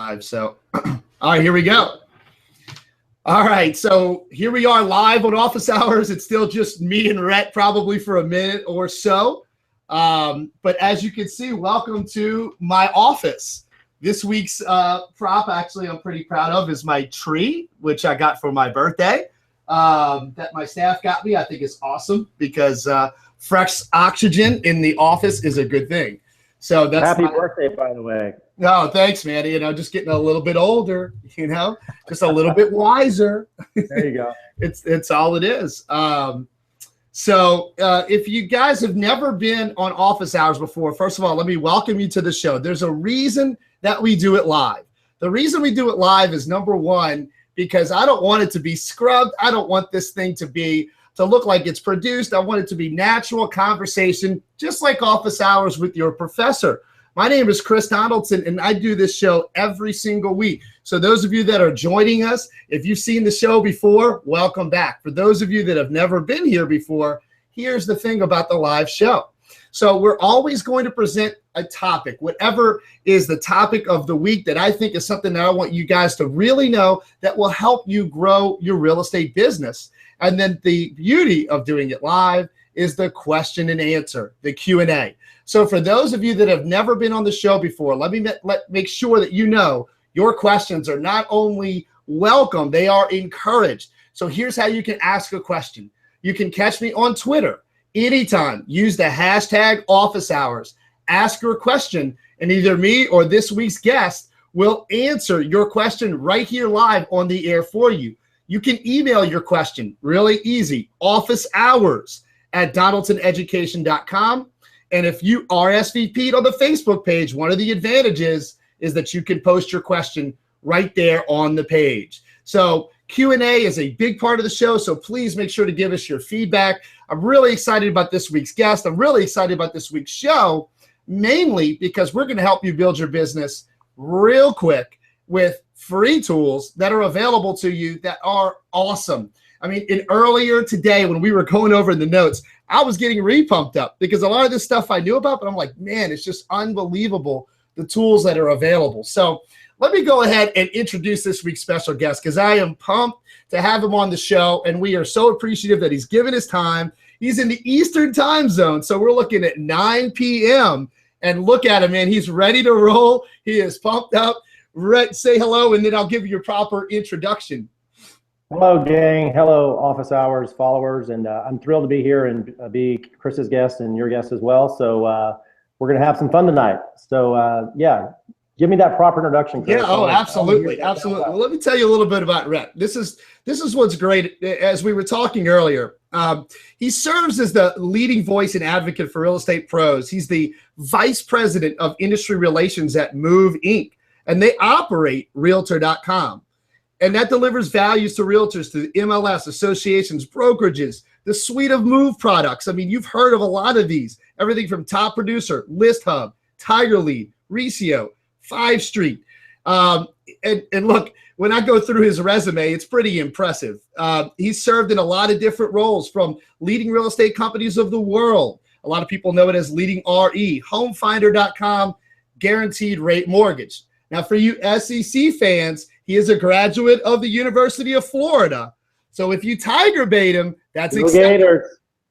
Live. So, all right, here we go. All right, so here we are live on Office Hours. It's still just me and Rhett probably for a minute or so. But as you can see, welcome to my office. This week's prop, actually, I'm pretty proud of is my tree, which I got for my birthday, that my staff got me. I think it's awesome because fresh oxygen in the office is a good thing. So that's happy birthday, by the way. No, thanks, man. You know, just getting a little bit older, you know, just a little bit wiser. There you go. It's all it is. So if you guys have never been on Office Hours before, first of all, let me welcome you to the show. There's a reason that we do it live. The reason we do it live is, number one, because I don't want it to be scrubbed. I don't want this thing to look like it's produced. I want it to be natural conversation, just like Office Hours with your professor. My name is Chris Donaldson, and I do this show every single week. So those of you that are joining us, if you've seen the show before, welcome back. For those of you that have never been here before, here's the thing about the live show. So we're always going to present a topic, whatever is the topic of the week that I think is something that I want you guys to really know that will help you grow your real estate business. And then the beauty of doing it live is the question and answer, the Q&A. So for those of you that have never been on the show before, let me make sure that you know your questions are not only welcome, they are encouraged. So here's how you can ask a question. You can catch me on Twitter anytime. Use the hashtag Office Hours. Ask your question, and either me or this week's guest will answer your question right here live on the air for you. You can email your question, really easy, officehours@donaldsoneducation.com. And if you RSVP'd on the Facebook page, one of the advantages is that you can post your question right there on the page. So Q&A is a big part of the show, so please make sure to give us your feedback. I'm really excited about this week's guest. I'm really excited about this week's show, mainly because we're going to help you build your business real quick with free tools that are available to you that are awesome. I mean, earlier today when we were going over the notes, I was getting re-pumped up because a lot of this stuff I knew about, but I'm like, man, it's just unbelievable, the tools that are available. So let me go ahead and introduce this week's special guest because I am pumped to have him on the show, and we are so appreciative that he's given his time. He's in the Eastern time zone, so we're looking at 9 p.m., and look at him, man. He's ready to roll. He is pumped up. Rhett, say hello, and then I'll give you your proper introduction. Hello, gang. Hello, Office Hours followers. And I'm thrilled to be here and be Chris's guest and your guest as well. So we're going to have some fun tonight. So, yeah, give me that proper introduction, Chris. Yeah, oh, absolutely. Absolutely. Well, let me tell you a little bit about Rhett. This is what's great. As we were talking earlier, he serves as the leading voice and advocate for real estate pros. He's the vice president of industry relations at Move Inc., and they operate Realtor.com. And that delivers values to realtors through MLS, associations, brokerages, the suite of Move products. I mean, you've heard of a lot of these. Everything from Top Producer, List Hub, Tiger Lead, Resio, 5 Street. And look, when I go through his resume, it's pretty impressive. He's served in a lot of different roles, from leading real estate companies of the world. A lot of people know it as leading RE, homefinder.com, guaranteed rate mortgage. Now, for you SEC fans, he is a graduate of the University of Florida. So if you Tiger bait him, that's acceptable.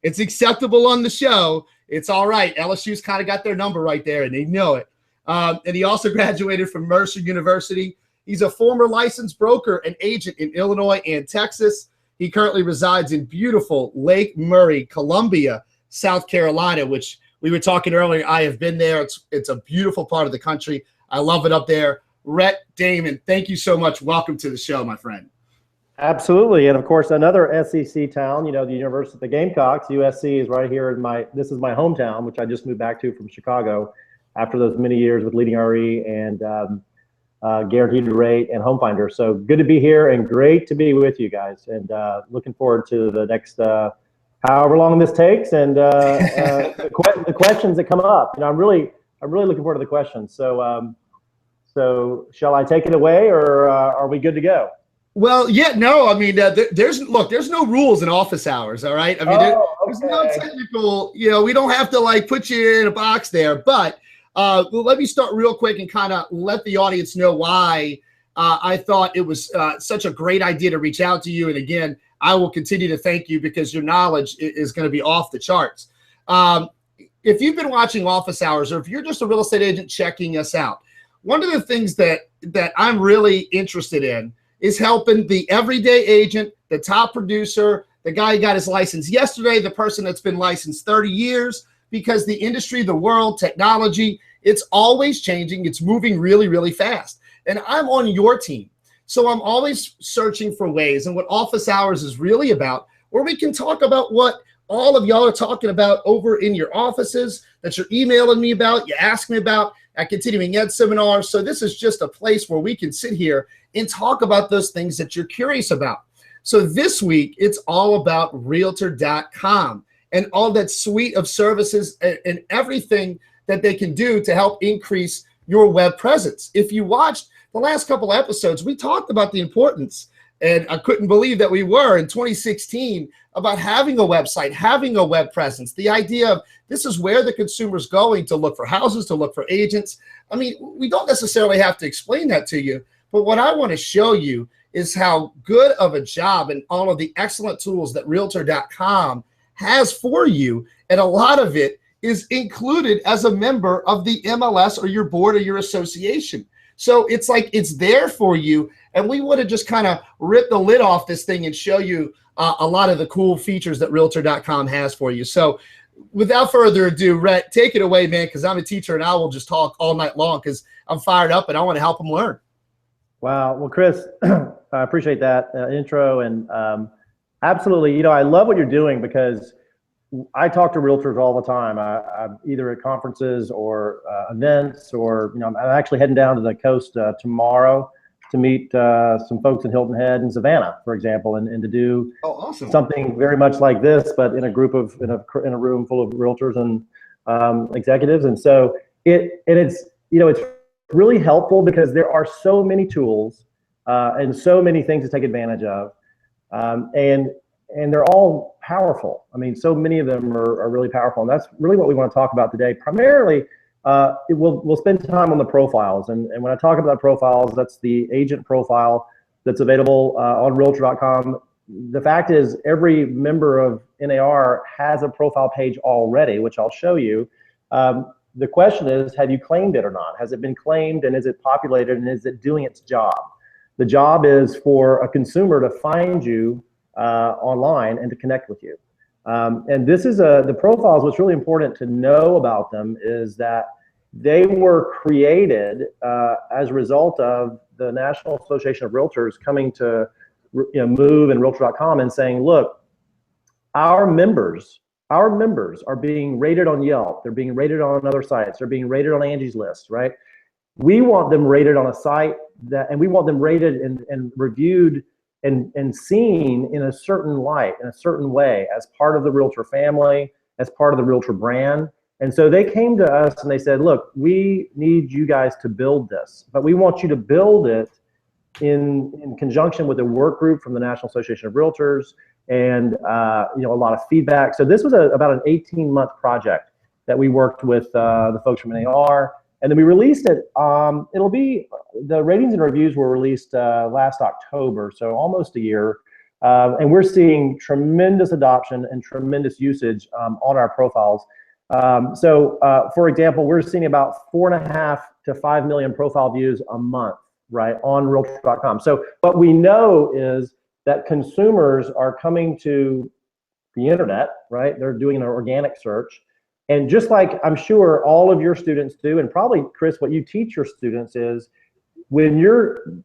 It's acceptable on the show. It's all right. LSU's kind of got their number right there, and they know it. And he also graduated from Mercer University. He's a former licensed broker and agent in Illinois and Texas. He currently resides in beautiful Lake Murray, Columbia, South Carolina, which we were talking earlier. I have been there. It's a beautiful part of the country. I love it up there. Rhett Damon, thank you so much. Welcome to the show, my friend. Absolutely. And of course, another SEC town, you know, the University of the Gamecocks, USC, is right here this is my hometown, which I just moved back to from Chicago after those many years with leading RE and guaranteed rate and home finder. So good to be here and great to be with you guys, and looking forward to the next however long this takes, and the questions that come up. You know, I'm really looking forward to the questions. So shall I take it away, or are we good to go? Well, yeah, no, I mean, there's no rules in Office Hours, all right? I mean, there's no technical, you know, we don't have to like put you in a box there, but Let me start real quick and kind of let the audience know why I thought it was such a great idea to reach out to you. And again, I will continue to thank you because your knowledge is going to be off the charts. If you've been watching Office Hours, or if you're just a real estate agent checking us out, one of the things that I'm really interested in is helping the everyday agent, the top producer, the guy who got his license yesterday, the person that's been licensed 30 years, because the industry, the world, technology, it's always changing. It's moving really, really fast. And I'm on your team. So I'm always searching for ways, and what Office Hours is really about, where we can talk about what all of y'all are talking about over in your offices, that you're emailing me about, you ask me about at Continuing Ed seminars. So this is just a place where we can sit here and talk about those things that you're curious about. So this week, it's all about Realtor.com and all that suite of services and everything that they can do to help increase your web presence. If you watched the last couple of episodes, we talked about the importance, and I couldn't believe that we were in 2016, about having a website, having a web presence. The idea of this is where the consumer's going to look for houses, to look for agents. I mean, we don't necessarily have to explain that to you, but what I want to show you is how good of a job and all of the excellent tools that Realtor.com has for you, and a lot of it is included as a member of the MLS or your board or your association. So it's like it's there for you, and we want to just kind of rip the lid off this thing and show you a lot of the cool features that Realtor.com has for you. So without further ado, Rhett, take it away, man, because I'm a teacher and I will just talk all night long because I'm fired up and I want to help them learn. Wow. Well, Chris, I appreciate that intro, and absolutely, I love what you're doing because I talk to realtors all the time. I'm either at conferences or events, or I'm actually heading down to the coast tomorrow to meet some folks in Hilton Head and Savannah, for example, and to do awesome. something very much like this, but in a group of in a room full of realtors and executives. And so it's it's really helpful because there are so many tools and so many things to take advantage of, and they're all powerful. I mean, so many of them are really powerful, and that's really what we want to talk about today. Primarily, we'll spend time on the profiles, and when I talk about profiles, that's the agent profile that's available on Realtor.com. The fact is, every member of NAR has a profile page already, which I'll show you. The question is, have you claimed it or not? Has it been claimed, and is it populated, and is it doing its job? The job is for a consumer to find you online and to connect with you. And this is the profiles. What's really important to know about them is that they were created as a result of the National Association of Realtors coming to Move and Realtor.com and saying, look, our members are being rated on Yelp. They're being rated on other sites. They're being rated on Angie's List, right? We want them rated on a site and we want them rated and reviewed and seen in a certain light, in a certain way, as part of the Realtor family, as part of the Realtor brand. And so they came to us and they said, look, we need you guys to build this, but we want you to build it in conjunction with a work group from the National Association of Realtors and a lot of feedback. So this was about an 18-month project that we worked with the folks from NAR, and then we released it. The ratings and reviews were released last October, so almost a year, and we're seeing tremendous adoption and tremendous usage on our profiles. For example, we're seeing about 4.5 to 5 million profile views a month, right, on Realtor.com. So what we know is that consumers are coming to the internet, right? They're doing an organic search. And just like I'm sure all of your students do, and probably, Chris, what you teach your students is when you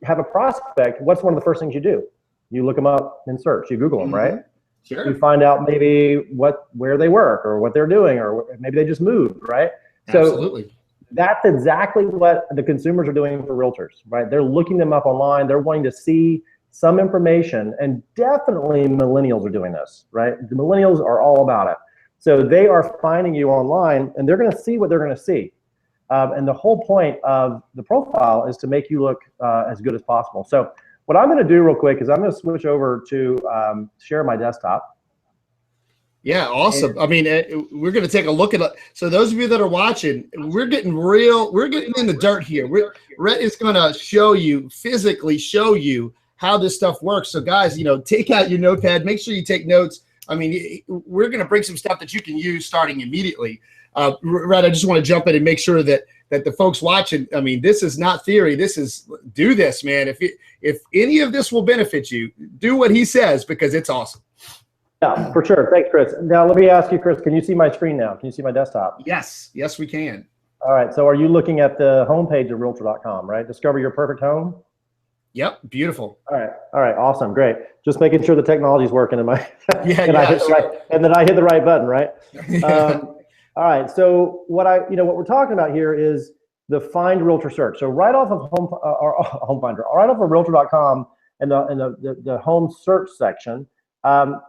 have a prospect, what's one of the first things you do? You look them up in search, you Google them, right? Sure. You find out maybe where they work or what they're doing, or maybe they just moved, right? Absolutely. So that's exactly what the consumers are doing for realtors, right? They're looking them up online. They're wanting to see some information, and definitely millennials are doing this, right? The millennials are all about it. So they are finding you online, and they're going to see what they're going to see. And the whole point of the profile is to make you look as good as possible. So what I'm going to do real quick is I'm going to switch over to share my desktop. Yeah, awesome. I mean, we're going to take a look at it. So those of you that are watching, we're getting in the dirt here. Rhett is going to physically show you how this stuff works. So guys, take out your notepad, make sure you take notes. I mean, we're going to bring some stuff that you can use starting immediately. Rhett, I just want to jump in and make sure that the folks watching, I mean, this is not theory. This is, do this, man. If any of this will benefit you, do what he says, because it's awesome. Yeah, for sure. Thanks, Chris. Now, let me ask you, Chris, can you see my screen now? Can you see my desktop? Yes, we can. All right. So are you looking at the homepage of Realtor.com, right? Discover your perfect home? Yep, beautiful. All right, awesome, great. Just making sure the technology's working in my and then I hit the right button, right? All right. So what we're talking about here is the Find Realtor search. So right off of Home Finder, right off of Realtor.com and the home search section,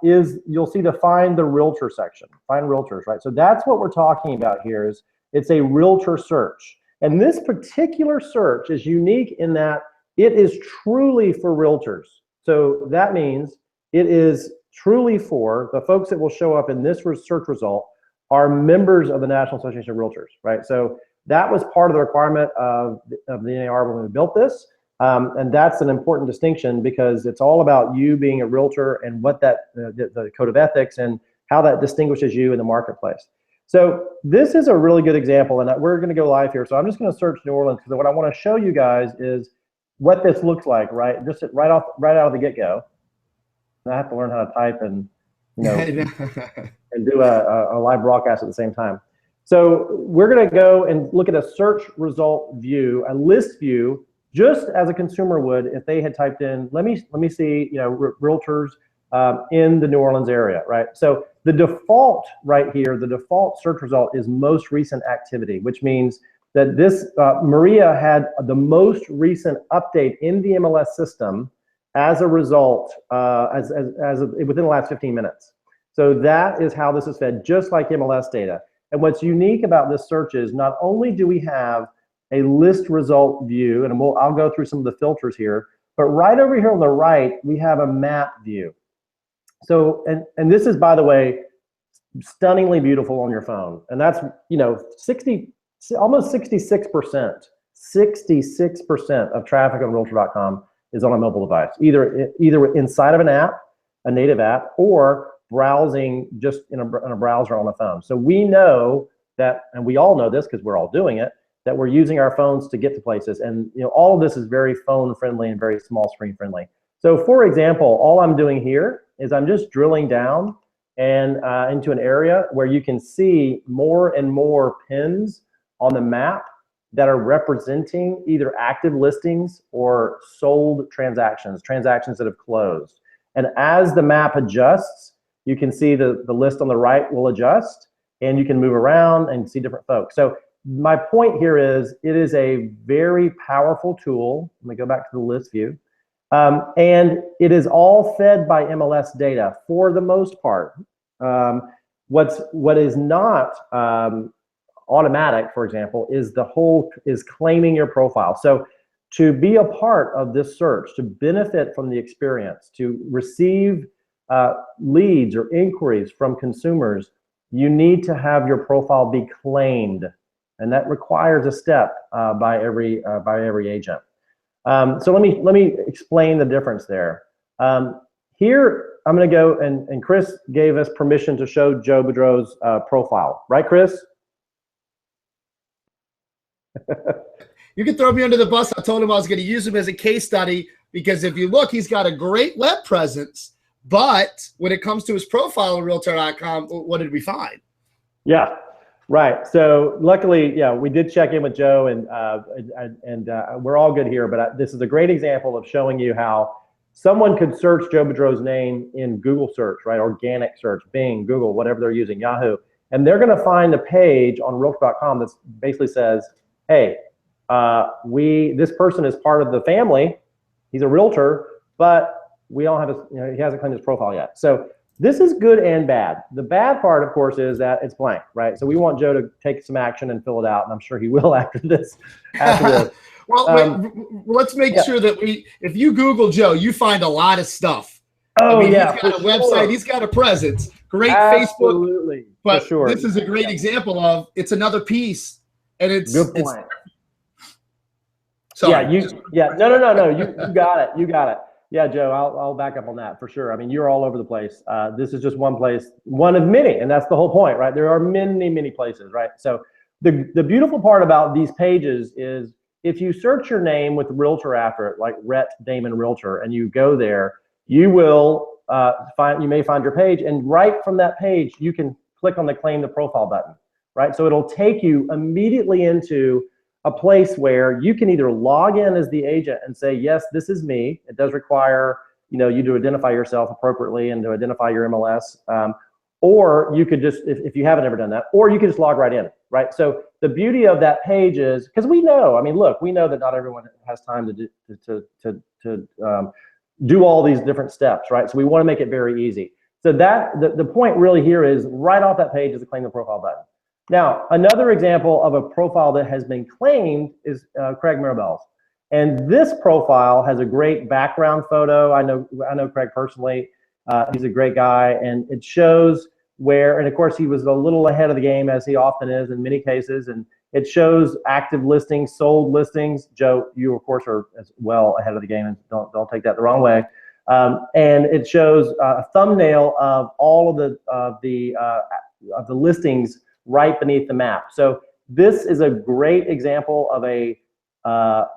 you'll see the Find the Realtor section, Find Realtors, right? So that's what we're talking about here. Is it's a realtor search, and this particular search is unique in that it is truly for realtors. So that means it is truly for the folks that will show up in this search result are members of the National Association of Realtors, right? So that was part of the requirement of the NAR when we built this. And that's an important distinction, because it's all about you being a realtor and what that the code of ethics and how that distinguishes you in the marketplace. So this is a really good example, and we're going to go live here. So I'm just going to search New Orleans, because what I want to show you guys is what this looks like, right? Just right out of the get-go. I have to learn how to type and and do a live broadcast at the same time. So we're going to go and look at a search result view, a list view, just as a consumer would if they had typed in, let me see, realtors in the New Orleans area, right? So the default right here, the default search result is most recent activity, which means that this Maria had the most recent update in the MLS system as a result, within the last 15 minutes. So that is how this is fed, just like MLS data. And what's unique about this search is not only do we have a list result view, and I'll go through some of the filters here, but right over here on the right, we have a map view. So, and this is, by the way, stunningly beautiful on your phone. And that's, almost 66% of traffic on Realtor.com is on a mobile device, either inside of an app, a native app, or browsing just in a browser on a phone. So we know that, and we all know this because we're all doing it, that we're using our phones to get to places. And all of this is very phone friendly and very small screen friendly. So for example, all I'm doing here is I'm just drilling down and into an area where you can see more and more pins on the map that are representing either active listings or sold transactions that have closed. And as the map adjusts, you can see the list on the right will adjust, and you can move around and see different folks. So my point here is it is a very powerful tool. Let me go back to the list view. And it is all fed by MLS data for the most part. What is not automatic, for example, is claiming your profile. So to be a part of this search, to benefit from the experience, to receive leads or inquiries from consumers, you need to have your profile be claimed, and that requires a step by every agent. So let me explain the difference there. Here, I'm going to go, and Chris gave us permission to show Joe Boudreau's profile, right, Chris? You can throw me under the bus. I told him I was going to use him as a case study, because if you look, he's got a great web presence, but when it comes to his profile on Realtor.com, what did we find? Yeah, right. So luckily, yeah, we did check in with Joe, and we're all good here. But this is a great example of showing you how someone could search Joe Boudreau's name in Google search, right? Organic search, Bing, Google, whatever they're using, Yahoo, and they're going to find a page on Realtor.com that basically says, "Hey, this person is part of the family. He's a realtor, but we don't have he hasn't claimed his profile yet." So this is good and bad. The bad part, of course, is that it's blank, right? So we want Joe to take some action and fill it out, and I'm sure he will after this. Well, let's make sure that if you Google Joe, you find a lot of stuff. Oh, I mean, yeah, he's got a website, he's got a presence, great Absolutely, Facebook, but for sure. this is a great example of it's another piece, and Good point. Sorry. No. You got it. You got it. Yeah, Joe, I'll back up on that for sure. I mean, you're all over the place. This is just one place, one of many, and that's the whole point, right? There are many, many places, right? So the beautiful part about these pages is if you search your name with Realtor after it, like Rhett Damon Realtor, and you go there, you will you may find your page, and right from that page, you can click on the Claim the Profile button, right? So it'll take you immediately into a place where you can either log in as the agent and say, yes, this is me. It does require, you to identify yourself appropriately and to identify your MLS. Or you could just, if you haven't ever done that, or you can just log right in, right? So the beauty of that page is, because we know that not everyone has time to do all these different steps, right? So we want to make it very easy. So that the point really here is right off that page is the Claim the Profile button. Now, another example of a profile that has been claimed is Craig Mirabel's. And this profile has a great background photo. I know Craig personally. He's a great guy, and it shows where, and of course he was a little ahead of the game, as he often is in many cases, and it shows active listings, sold listings. Joe, you of course are as well ahead of the game, and don't take that the wrong way. And it shows a thumbnail of all of the listings right beneath the map. So this is a great example of a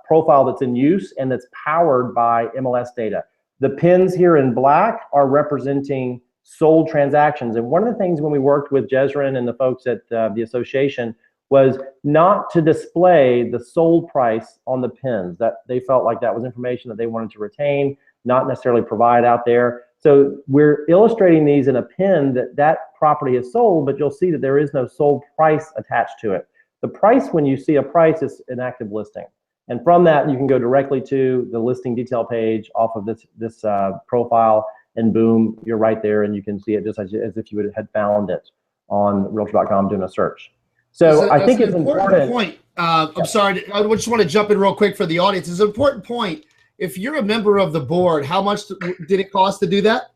profile that's in use and that's powered by MLS data. The pins here in black are representing sold transactions. And one of the things when we worked with Jezrin and the folks at the association was not to display the sold price on the pins. That they felt like that was information that they wanted to retain, not necessarily provide out there. So we're illustrating these in a pin that property is sold, but you'll see that there is no sold price attached to it. The price, when you see a price, is an active listing. And from that, you can go directly to the listing detail page off of this profile, and boom, you're right there, and you can see it just as if you had found it on Realtor.com doing a search. So I think it's an important point. I'm sorry, I just want to jump in real quick for the audience. It's an important point. If you're a member of the board, how much did it cost to do that?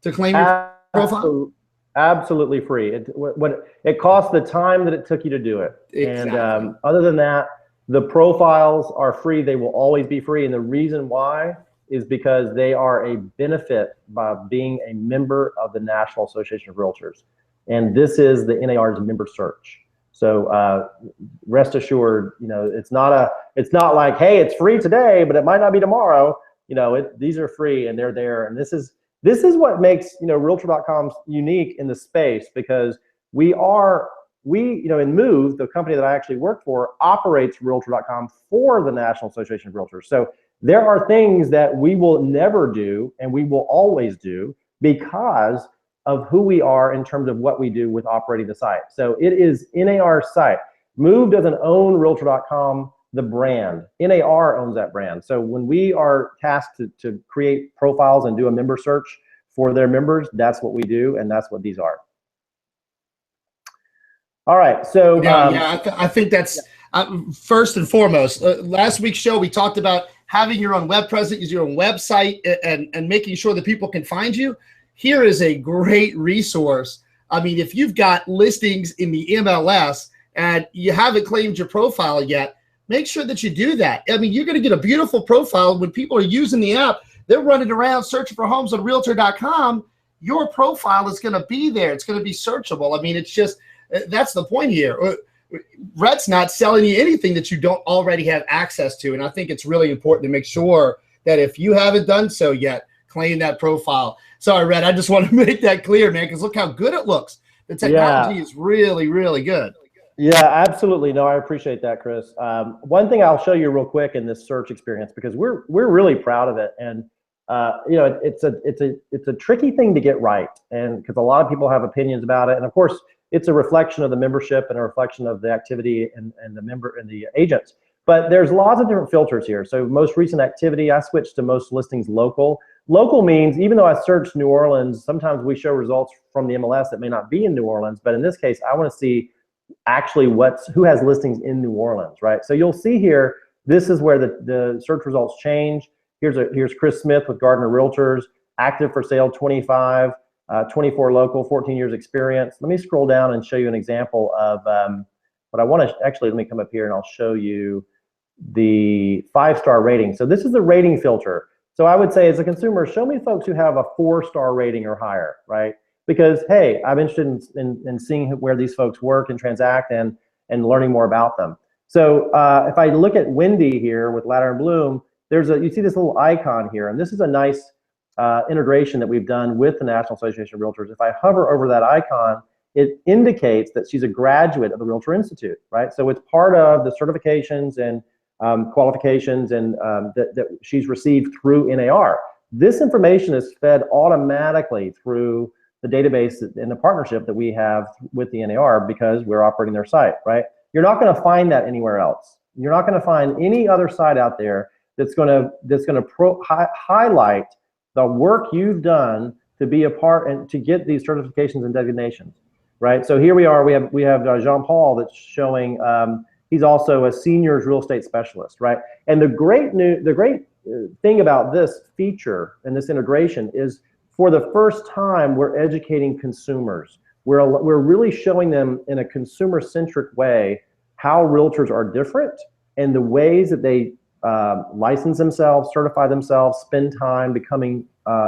To claim your profile? Absolutely free. It costs the time that it took you to do it. Exactly. And other than that, the profiles are free. They will always be free. And the reason why is because they are a benefit by being a member of the National Association of Realtors. And this is the NAR's member search. So rest assured, it's not like, hey, it's free today, but it might not be tomorrow. These are free and they're there. And this is what makes Realtor.com unique in the space, because we in Move, the company that I actually work for, operates Realtor.com for the National Association of Realtors. So there are things that we will never do and we will always do because of who we are in terms of what we do with operating the site. So it is NAR's site. Move doesn't own Realtor.com, the brand. NAR owns that brand. So when we are tasked to create profiles and do a member search for their members, that's what we do, and that's what these are. All right, so I think that's first and foremost. Last week's show, we talked about having your own web presence, your own website, and making sure that people can find you. Here is a great resource. I mean, if you've got listings in the MLS and you haven't claimed your profile yet, make sure that you do that. I mean, you're going to get a beautiful profile when people are using the app. They're running around searching for homes on Realtor.com. Your profile is going to be there. It's going to be searchable. I mean, it's just, that's the point here. Rhett's not selling you anything that you don't already have access to. And I think it's really important to make sure that if you haven't done so yet, claim that profile. Sorry, Rhett, I just want to make that clear, man, because look how good it looks. The technology is really, really good. Yeah, absolutely. No, I appreciate that, Chris. One thing I'll show you real quick in this search experience, because we're really proud of it, and it's a tricky thing to get right, and because a lot of people have opinions about it, and of course it's a reflection of the membership and a reflection of the activity and the member and the agents. But there's lots of different filters here. So most recent activity, I switched to most listings local. Local means even though I searched New Orleans, sometimes we show results from the MLS that may not be in New Orleans. But in this case, I want to see actually who has listings in New Orleans, right? So you'll see here, this is where the search results change. Here's Chris Smith with Gardner Realtors. active for sale 25, 24 local, 14 years experience. Let me scroll down and show you an example of what I want to actually, let me come up here and I'll show you the 5-star rating. So this is the rating filter. So I would say as a consumer, show me folks who have a 4-star rating or higher, right? Because, hey, I'm interested in seeing where these folks work and transact and learning more about them. So if I look at Wendy here with Ladder and Bloom, you see this little icon here, and this is a nice integration that we've done with the National Association of Realtors. If I hover over that icon, it indicates that she's a graduate of the Realtor Institute, right? So it's part of the certifications and qualifications and that she's received through NAR. This information is fed automatically through the database and the partnership that we have with the NAR because we're operating their site, right? You're not going to find that anywhere else. You're not going to find any other site out there that's going to highlight the work you've done to be a part and to get these certifications and designations, right? So here we are. We have Jean-Paul that's showing. He's also a seniors real estate specialist, right? And the great thing about this feature and this integration is, for the first time, we're educating consumers. We're really showing them in a consumer-centric way how realtors are different and the ways that they license themselves, certify themselves, spend time becoming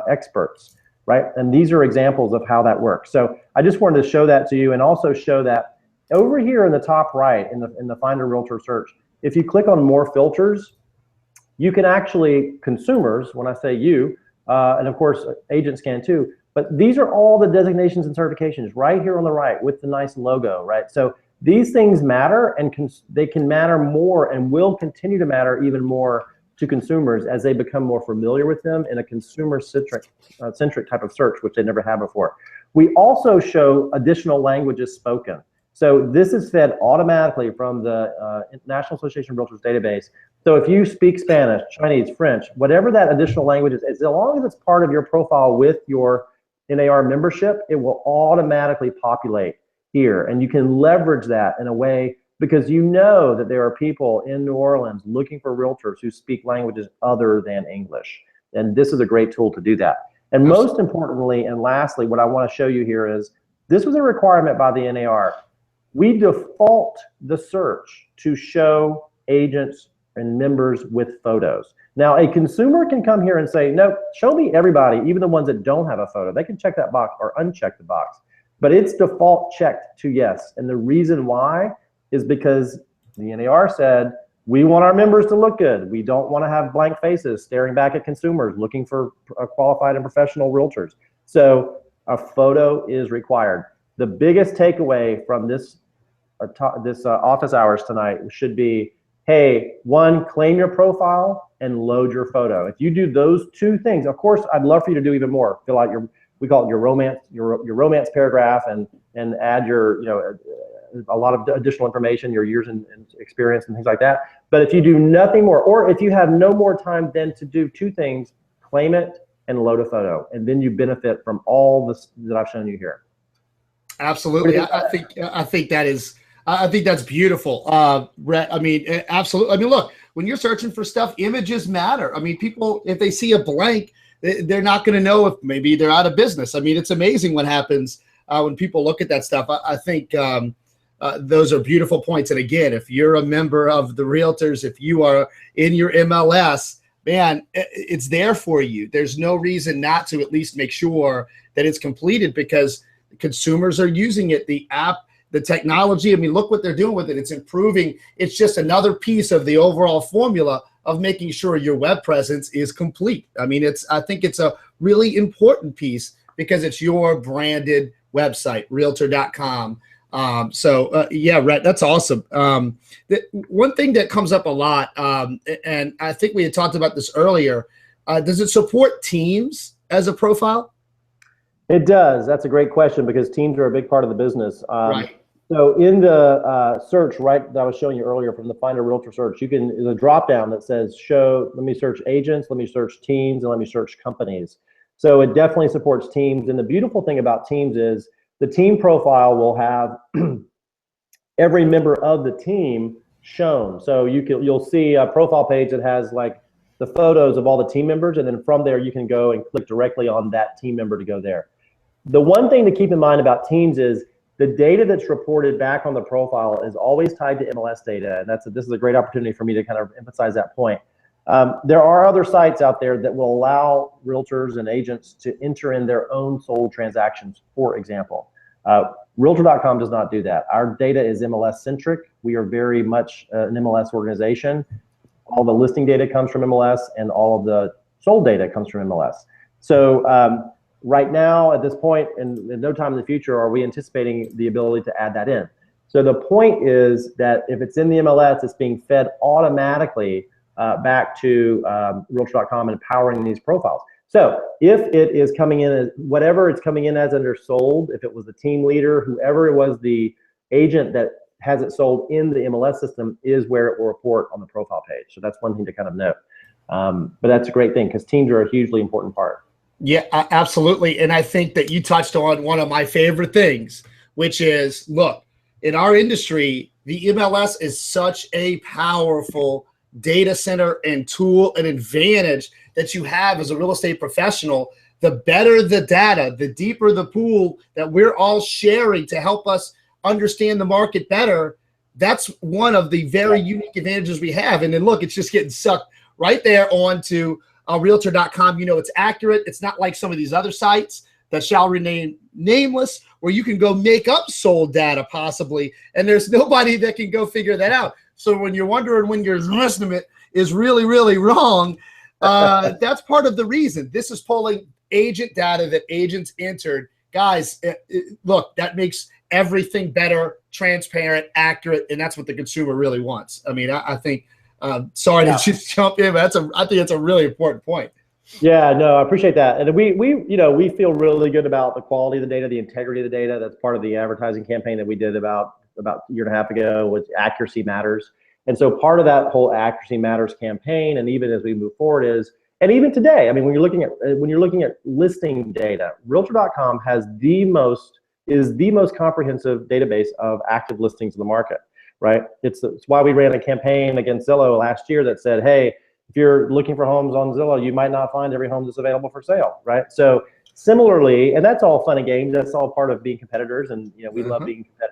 experts, right? And these are examples of how that works. So I just wanted to show that to you and also show that over here in the top right in the Find a Realtor search, if you click on more filters, you can actually, consumers, when I say you, and of course agents can too, but these are all the designations and certifications right here on the right with the nice logo, right? So these things matter, and they can matter more and will continue to matter even more to consumers as they become more familiar with them in a consumer-centric type of search, which they never had before. We also show additional languages spoken. So this is fed automatically from the National Association of Realtors database. So if you speak Spanish, Chinese, French, whatever that additional language is, as long as it's part of your profile with your NAR membership, it will automatically populate here. And you can leverage that in a way because you know that there are people in New Orleans looking for realtors who speak languages other than English. And this is a great tool to do that. And most importantly, and lastly, what I want to show you here is this was a requirement by the NAR. We default the search to show agents and members with photos. Now, a consumer can come here and say, no, show me everybody, even the ones that don't have a photo. They can check that box or uncheck the box, but it's default checked to yes. And the reason why is because the NAR said, we want our members to look good. We don't want to have blank faces staring back at consumers looking for qualified and professional realtors. So a photo is required. The biggest takeaway from this office hours tonight should be, hey, one, claim your profile and load your photo. If you do those two things, of course, I'd love for you to do even more. Fill out we call it your romance paragraph and add a lot of additional information, your years and experience and things like that. But if you do nothing more, or if you have no more time than to do two things, claim it and load a photo, and then you benefit from all this that I've shown you here. Absolutely. I think that's beautiful, Rhett. I mean, absolutely. I mean, look, when you're searching for stuff, images matter. I mean, people, if they see a blank, they're not going to know if maybe they're out of business. I mean, it's amazing what happens when people look at that stuff. I think those are beautiful points. And again, if you're a member of the Realtors, if you are in your MLS, man, it's there for you. There's no reason not to at least make sure that it's completed because consumers are using it. The app, the technology, I mean, look what they're doing with it. It's improving. It's just another piece of the overall formula of making sure your web presence is complete. I mean, I think it's a really important piece because it's your branded website, realtor.com. Yeah, Rhett, that's awesome. One thing that comes up a lot, and I think we had talked about this earlier, does it support teams as a profile? It does. That's a great question because teams are a big part of the business. Right. So in the search, right, that I was showing you earlier from the Find a Realtor search, there's a drop down that says let me search agents, let me search teams, and let me search companies. So it definitely supports teams. And the beautiful thing about teams is the team profile will have every member of the team shown. So you'll see a profile page that has like the photos of all the team members, and then from there you can go and click directly on that team member to go there. The one thing to keep in mind about teams is the data that's reported back on the profile is always tied to MLS data, and this is a great opportunity for me to kind of emphasize that point. There are other sites out there that will allow realtors and agents to enter in their own sold transactions, for example. Realtor.com does not do that. Our data is MLS centric. We are very much an MLS organization. All the listing data comes from MLS, and all of the sold data comes from MLS. So right now, at this point, and in no time in the future, are we anticipating the ability to add that in. So the point is that if it's in the MLS, it's being fed automatically back to Realtor.com and powering these profiles. So if it is coming in as whatever it's coming in as under sold, if it was the team leader, whoever it was, the agent that has it sold in the MLS system is where it will report on the profile page. So that's one thing to kind of note. But that's a great thing because teams are a hugely important part. Yeah, absolutely. And I think that you touched on one of my favorite things, which is, look, in our industry, the MLS is such a powerful data center and tool and advantage that you have as a real estate professional. The better the data, the deeper the pool that we're all sharing to help us understand the market better. That's one of the very unique advantages we have. And then look, it's just getting sucked right there onto Realtor.com. You know, it's accurate. It's not like some of these other sites that shall remain nameless, where you can go make up sold data possibly, and there's nobody that can go figure that out. So when you're wondering when your estimate is really, really wrong, that's part of the reason. This is pulling agent data that agents entered. Guys, look, that makes everything better, transparent, accurate, and that's what the consumer really wants. I mean, I think, sorry to just jump in, but I think it's a really important point. Yeah, no, I appreciate that. And we feel really good about the quality of the data, the integrity of the data. That's part of the advertising campaign that we did about a year and a half ago, was accuracy matters. And so part of that whole accuracy matters campaign, and even as we move forward and even today, I mean, when you're looking at listing data, Realtor.com is the most comprehensive database of active listings in the market, right? It's why we ran a campaign against Zillow last year that said, hey, if you're looking for homes on Zillow, you might not find every home that's available for sale, right? So similarly, and that's all fun and games, that's all part of being competitors, and we love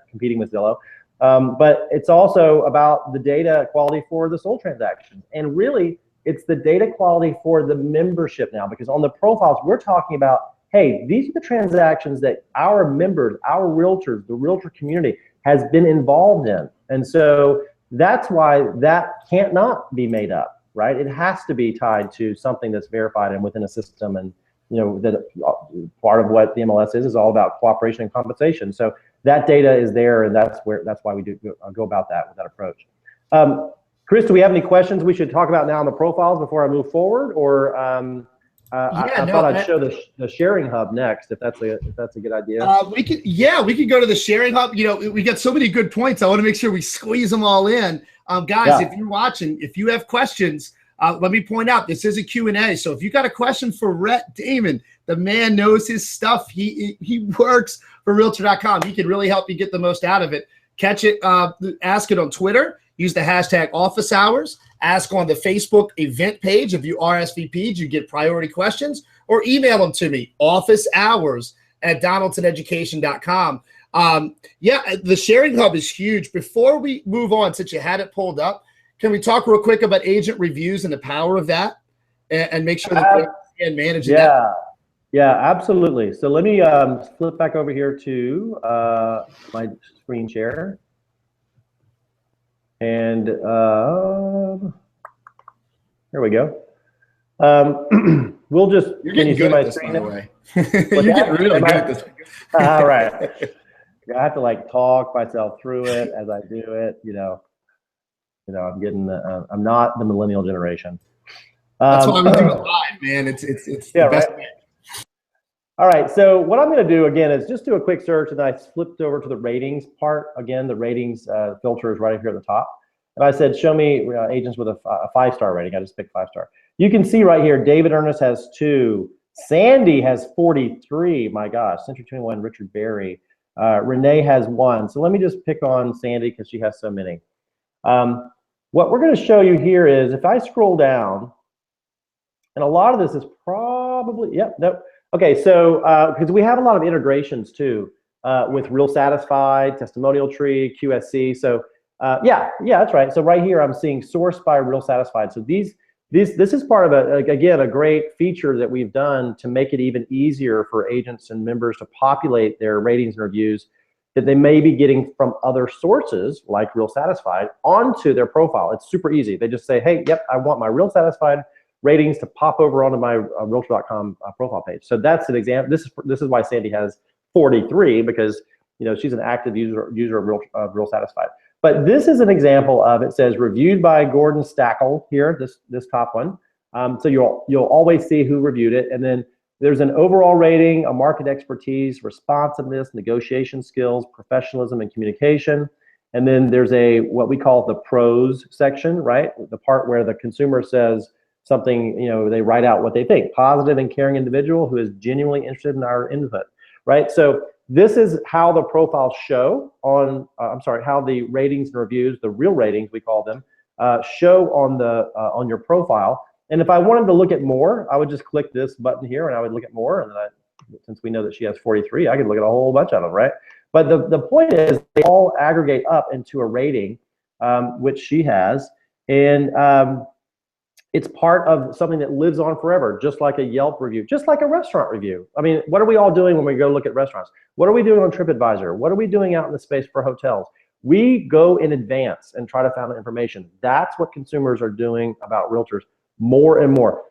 competing with Zillow. But it's also about the data quality for the sold transactions. And really, it's the data quality for the membership now, because on the profiles, we're talking about, hey, these are the transactions that our members, our realtors, the realtor community has been involved in. And so that's why that can't not be made up, right? It has to be tied to something that's verified and within a system. And that part of what the MLS is all about cooperation and compensation. So that data is there, and that's why we do go about that with that approach. Chris, do we have any questions we should talk about now on the profiles before I move forward, or I thought I'd show the sharing hub next, if that's a good idea. We could go to the sharing hub. We got so many good points. I want to make sure we squeeze them all in. Guys, if you're watching, if you have questions, let me point out, this is a Q&A. So if you got a question for Rhett Damon, the man knows his stuff. He works for Realtor.com. He can really help you get the most out of it. Catch it, ask it on Twitter. Use the hashtag office hours. Ask on the Facebook event page. If you RSVP'd, you get priority questions, or email them to me, officehours@donaldsoneducation.com. The sharing hub is huge. Before we move on, since you had it pulled up, can we talk real quick about agent reviews and the power of that, and make sure that they can manage that? Yeah, absolutely. So let me flip back over here to my screen share. And here we go. We'll just, can you see my screen? You're getting really good at this. All right. I have to talk myself through it as I do it. I'm not the millennial generation. That's why we do it live, man. It's the best. Right? All right, so what I'm going to do again is just do a quick search, and I flipped over to the ratings part. Again, the ratings filter is right here at the top. And I said, show me agents with a 5-star rating. I just picked 5-star. You can see right here, David Ernest has 2. Sandy has 43. My gosh, Century 21, Richard Berry. Renee has 1. So let me just pick on Sandy because she has so many. What we're going to show you here is if I scroll down, And a lot of this is probably, yep, no. Okay, so because we have a lot of integrations too with Real Satisfied, Testimonial Tree, QSC. So yeah, that's right. So right here, I'm seeing sourced by Real Satisfied. So this is part of again, a great feature that we've done to make it even easier for agents and members to populate their ratings and reviews that they may be getting from other sources like Real Satisfied onto their profile. It's super easy. They just say, hey, yep, I want my Real Satisfied ratings to pop over onto my Realtor.com profile page. So that's an example. This is why Sandy has 43, because she's an active user of Real Satisfied. But this is an example of, it says reviewed by Gordon Stackle here, this top one. So you'll always see who reviewed it, and then there's an overall rating, a market expertise, responsiveness, negotiation skills, professionalism, and communication. And then there's what we call the pros section, right? The part where the consumer says something, they write out what they think. Positive and caring individual who is genuinely interested in our input, right? So this is how the profiles show on, how the ratings and reviews, the real ratings we call them, show on your profile. And if I wanted to look at more, I would just click this button here and I would look at more. And then since we know that she has 43, I could look at a whole bunch of them, right? But the point is they all aggregate up into a rating, which she has. And it's part of something that lives on forever, just like a Yelp review, just like a restaurant review. I mean, what are we all doing when we go look at restaurants? What are we doing on TripAdvisor? What are we doing out in the space for hotels? We go in advance and try to find the information. That's what consumers are doing about realtors more and more.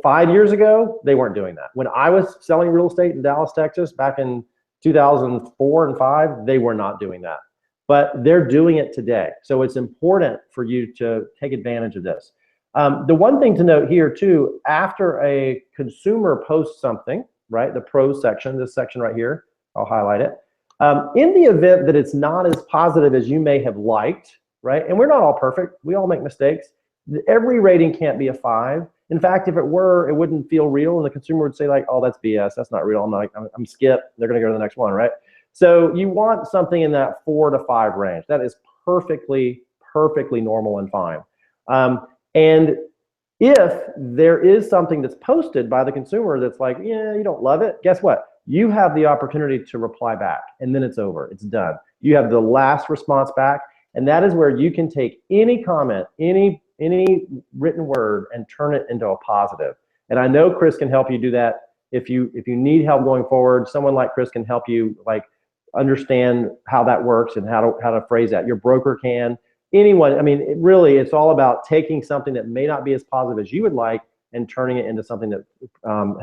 5 years ago, they weren't doing that. When I was selling real estate in Dallas, Texas, back in 2004 and 5, they were not doing that. But they're doing it today. So it's important for you to take advantage of this. The one thing to note here too, after a consumer posts something, right, the pros section, this section right here, I'll highlight it. In the event that it's not as positive as you may have liked, right, and we're not all perfect, we all make mistakes. Every rating can't be a 5. In fact, if it were, it wouldn't feel real, and the consumer would say like, oh, that's BS, that's not real, I'm skip, they're gonna go to the next one, right? So you want something in that 4 to 5 range. That is perfectly normal and fine. And if there is something that's posted by the consumer that's like, yeah, you don't love it, guess what? You have the opportunity to reply back, and then it's over, it's done. You have the last response back, and that is where you can take any comment, any written word, and turn it into a positive. And I know Chris can help you do that. If you need help going forward, someone like Chris can help you like understand how that works and how to phrase that. Your broker can. Anyone, I mean, it's all about taking something that may not be as positive as you would like and turning it into something that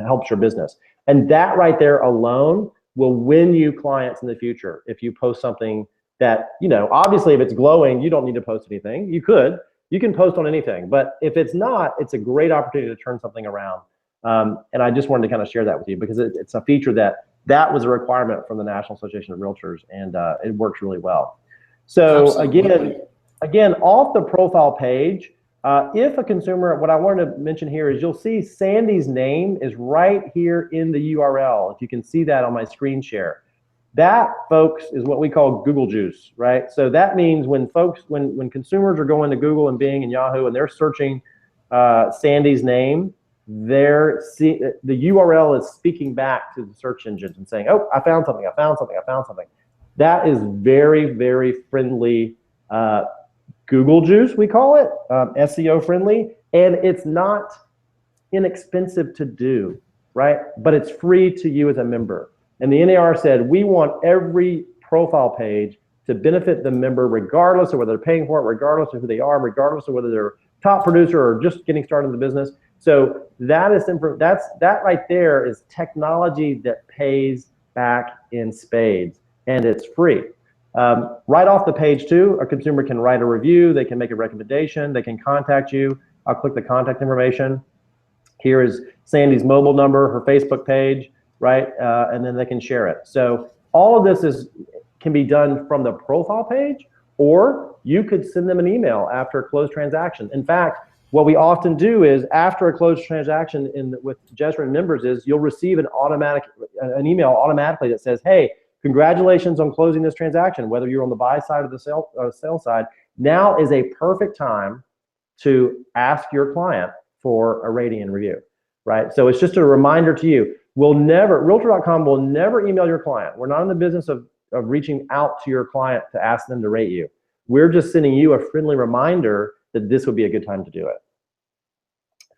helps your business. And that right there alone will win you clients in the future. If you post something that, obviously if it's glowing, you don't need to post anything. You can post on anything, but if it's not, it's a great opportunity to turn something around. And I just wanted to kind of share that with you because it's a feature that was a requirement from the National Association of Realtors, and it works really well. So again, off the profile page, if a consumer, what I wanted to mention here is you'll see Sandy's name is right here in the URL. If you can see that on my screen share. That, folks, is what we call Google Juice, right? So that means when consumers are going to Google and Bing and Yahoo and they're searching Sandy's name, the URL is speaking back to the search engines and saying, oh, I found something, I found something, I found something. That is very, very friendly Google Juice, we call it, SEO friendly, and it's not inexpensive to do, right? But it's free to you as a member. And the NAR said, we want every profile page to benefit the member regardless of whether they're paying for it, regardless of who they are, regardless of whether they're a top producer or just getting started in the business. So that right there is technology that pays back in spades, and it's free. Right off the page too, a consumer can write a review, they can make a recommendation, they can contact you. I'll click the contact information. Here is Sandy's mobile number, her Facebook page, right? And then they can share it. So all of this can be done from the profile page, or you could send them an email after a closed transaction. In fact, what we often do is after a closed transaction with Jesrin members is you'll receive an email automatically that says, hey, congratulations on closing this transaction, whether you're on the buy side or the sell side. Now is a perfect time to ask your client for a rating and review. right? So it's just a reminder to you. Realtor.com will never email your client. We're not in the business of reaching out to your client to ask them to rate you. We're just sending you a friendly reminder that this would be a good time to do it.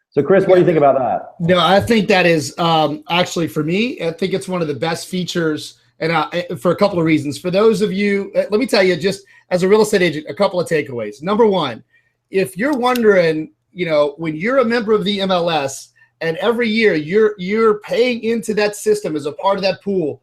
So Chris, what do you think about that? No, I think that is actually, for me, I think it's one of the best features, and for a couple of reasons. For those of you, let me tell you, just as a real estate agent, a couple of takeaways. Number one, if you're wondering, when you're a member of the MLS and every year you're paying into that system as a part of that pool,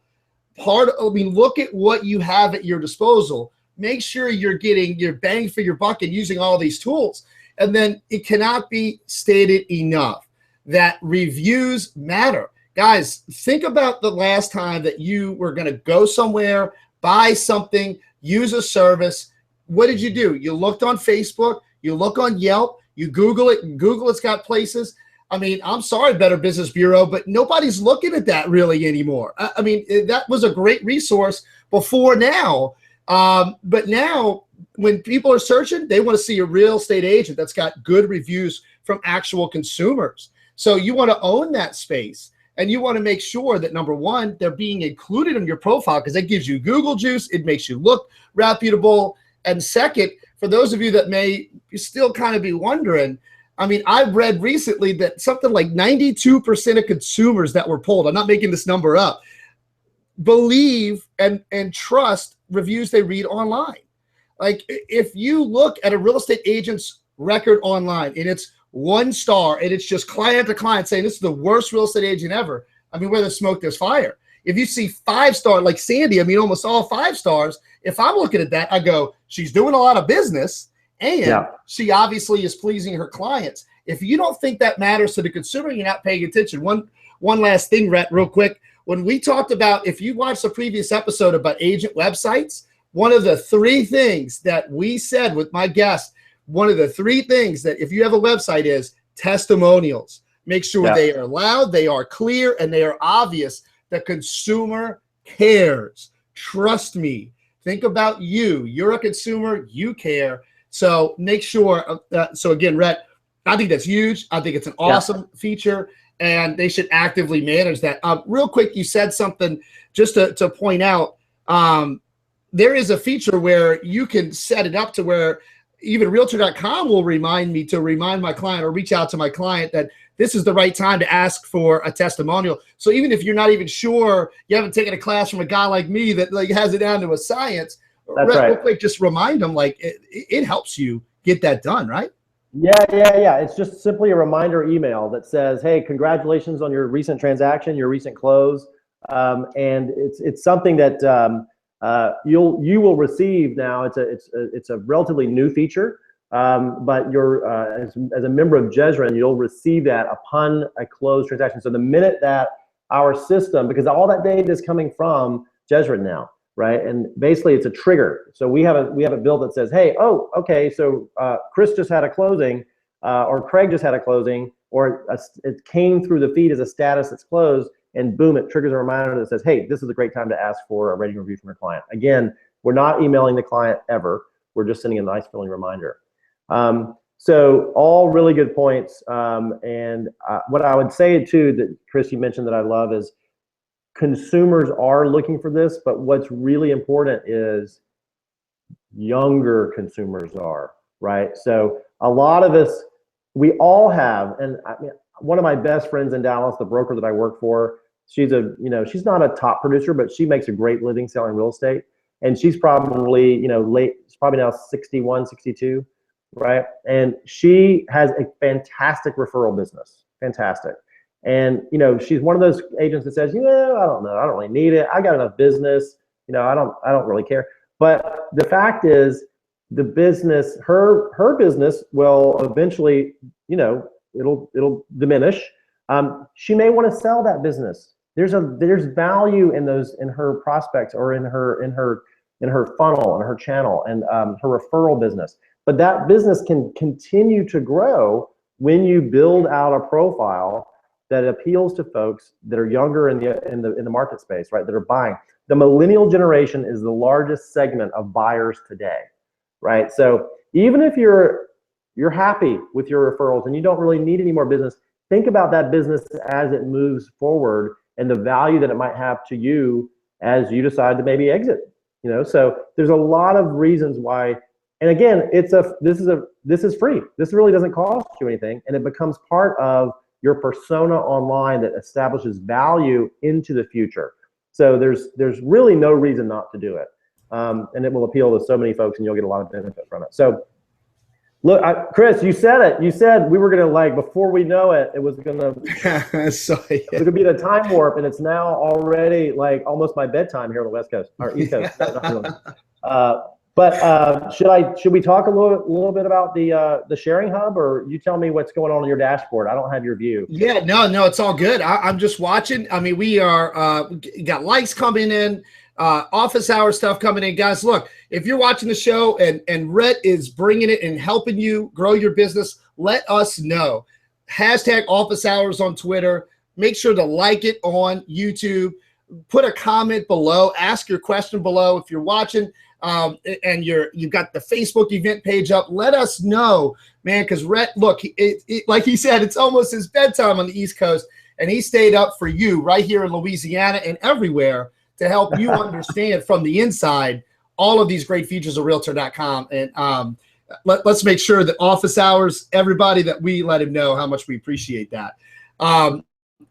look at what you have at your disposal. Make sure you're getting your bang for your buck and using all these tools. And then it cannot be stated enough that reviews matter. Guys, think about the last time that you were going to go somewhere, buy something, use a service. What did you do? You looked on Facebook, you look on Yelp, you Google it, and Google it's got places. I mean, I'm sorry, Better Business Bureau, but nobody's looking at that really anymore. I mean, that was a great resource before now. But now, when people are searching, they want to see a real estate agent that's got good reviews from actual consumers. So you want to own that space, and you want to make sure that, number one, they're being included in your profile, because that gives you Google juice. It makes you look reputable. And second, for those of you that may still kind of be wondering, I mean, I've read recently that something like 92% of consumers that were polled, I'm not making this number up, believe and trust reviews they read online. Like, if you look at a real estate agent's record online and it's 1 star and it's just client to client saying this is the worst real estate agent ever, I mean, where there's smoke, there's fire. If you see 5-star like Sandy, I mean, almost all 5 stars, if I'm looking at that, I go, she's doing a lot of business and she obviously is pleasing her clients. If you don't think that matters to the consumer, you're not paying attention. One last thing, Rhett, real quick. When we talked about, if you watched the previous episode about agent websites, one of the 3 things that we said with my guest, one of the 3 things that if you have a website is testimonials. Make sure they are loud, they are clear, and they are obvious. The consumer cares. Trust me. Think about you. You're a consumer. You care. So make sure. So again, Rhett, I think that's huge. I think it's an awesome feature, and they should actively manage that. Real quick, you said something just to point out. There is a feature where you can set it up to where even Realtor.com will remind me to remind my client or reach out to my client that this is the right time to ask for a testimonial. So even if you're not even sure, you haven't taken a class from a guy like me that like has it down to a science, real quick, just remind them, like it helps you get that done, right? Yeah. It's just simply a reminder email that says, hey, congratulations on your recent transaction, your recent close. And it's something that you will receive now. It's a relatively new feature, but you're as a member of Jezreel, you'll receive that upon a closed transaction. So the minute that our system, because all that data is coming from Jezreel now, right? And basically it's a trigger. So we have a bill that says, hey, oh, okay, so Chris just had a closing, or Craig just had a closing, or it came through the feed as a status that's closed. And boom, it triggers a reminder that says, hey, this is a great time to ask for a rating review from your client. Again, we're not emailing the client ever. We're just sending a nice feeling reminder. So all really good points. And what I would say too, that Chris, you mentioned that I love is consumers are looking for this, but what's really important is younger consumers are, right? So a lot of us, we all have, and I mean, one of my best friends in Dallas, the broker that I work for, she's not a top producer, but she makes a great living selling real estate. And she's probably, she's probably now 61, 62, right? And she has a fantastic referral business, fantastic. And, she's one of those agents that says, I don't know, I don't really need it. I got enough business, I don't really care. But the fact is, the business, her business will eventually, it'll diminish. She may want to sell that business. There's value in her prospects, or in her funnel, in her channel, and her referral business. But that business can continue to grow when you build out a profile that appeals to folks that are younger in the market space, right? That are buying. The millennial generation is the largest segment of buyers today, right? So even if you're happy with your referrals and you don't really need any more business, think about that business as it moves forward and the value that it might have to you as you decide to maybe exit. So there's a lot of reasons why. And again, this is free. This really doesn't cost you anything, and it becomes part of your persona online that establishes value into the future. So there's really no reason not to do it, and it will appeal to so many folks, and you'll get a lot of benefit from it. So, look, Chris, you said it. You said we were gonna, before we know it, it was gonna it could be the time warp, and it's now already almost my bedtime here on the West Coast or East Coast. But should we talk a little bit about the sharing hub, or you tell me what's going on your dashboard? I don't have your view. Yeah, no, it's all good. I'm just watching. I mean, we are got likes coming in, office hour stuff coming in, guys. Look, if you're watching the show and Rhett is bringing it and helping you grow your business, let us know. Hashtag office hours on Twitter. Make sure to like it on YouTube. Put a comment below. Ask your question below if you're watching. And you've got the Facebook event page up. Let us know, man, because Rhett, look, like he said, it's almost his bedtime on the East Coast, and he stayed up for you right here in Louisiana and everywhere to help you understand from the inside all of these great features of Realtor.com. And let's make sure that office hours, everybody, that we let him know how much we appreciate that.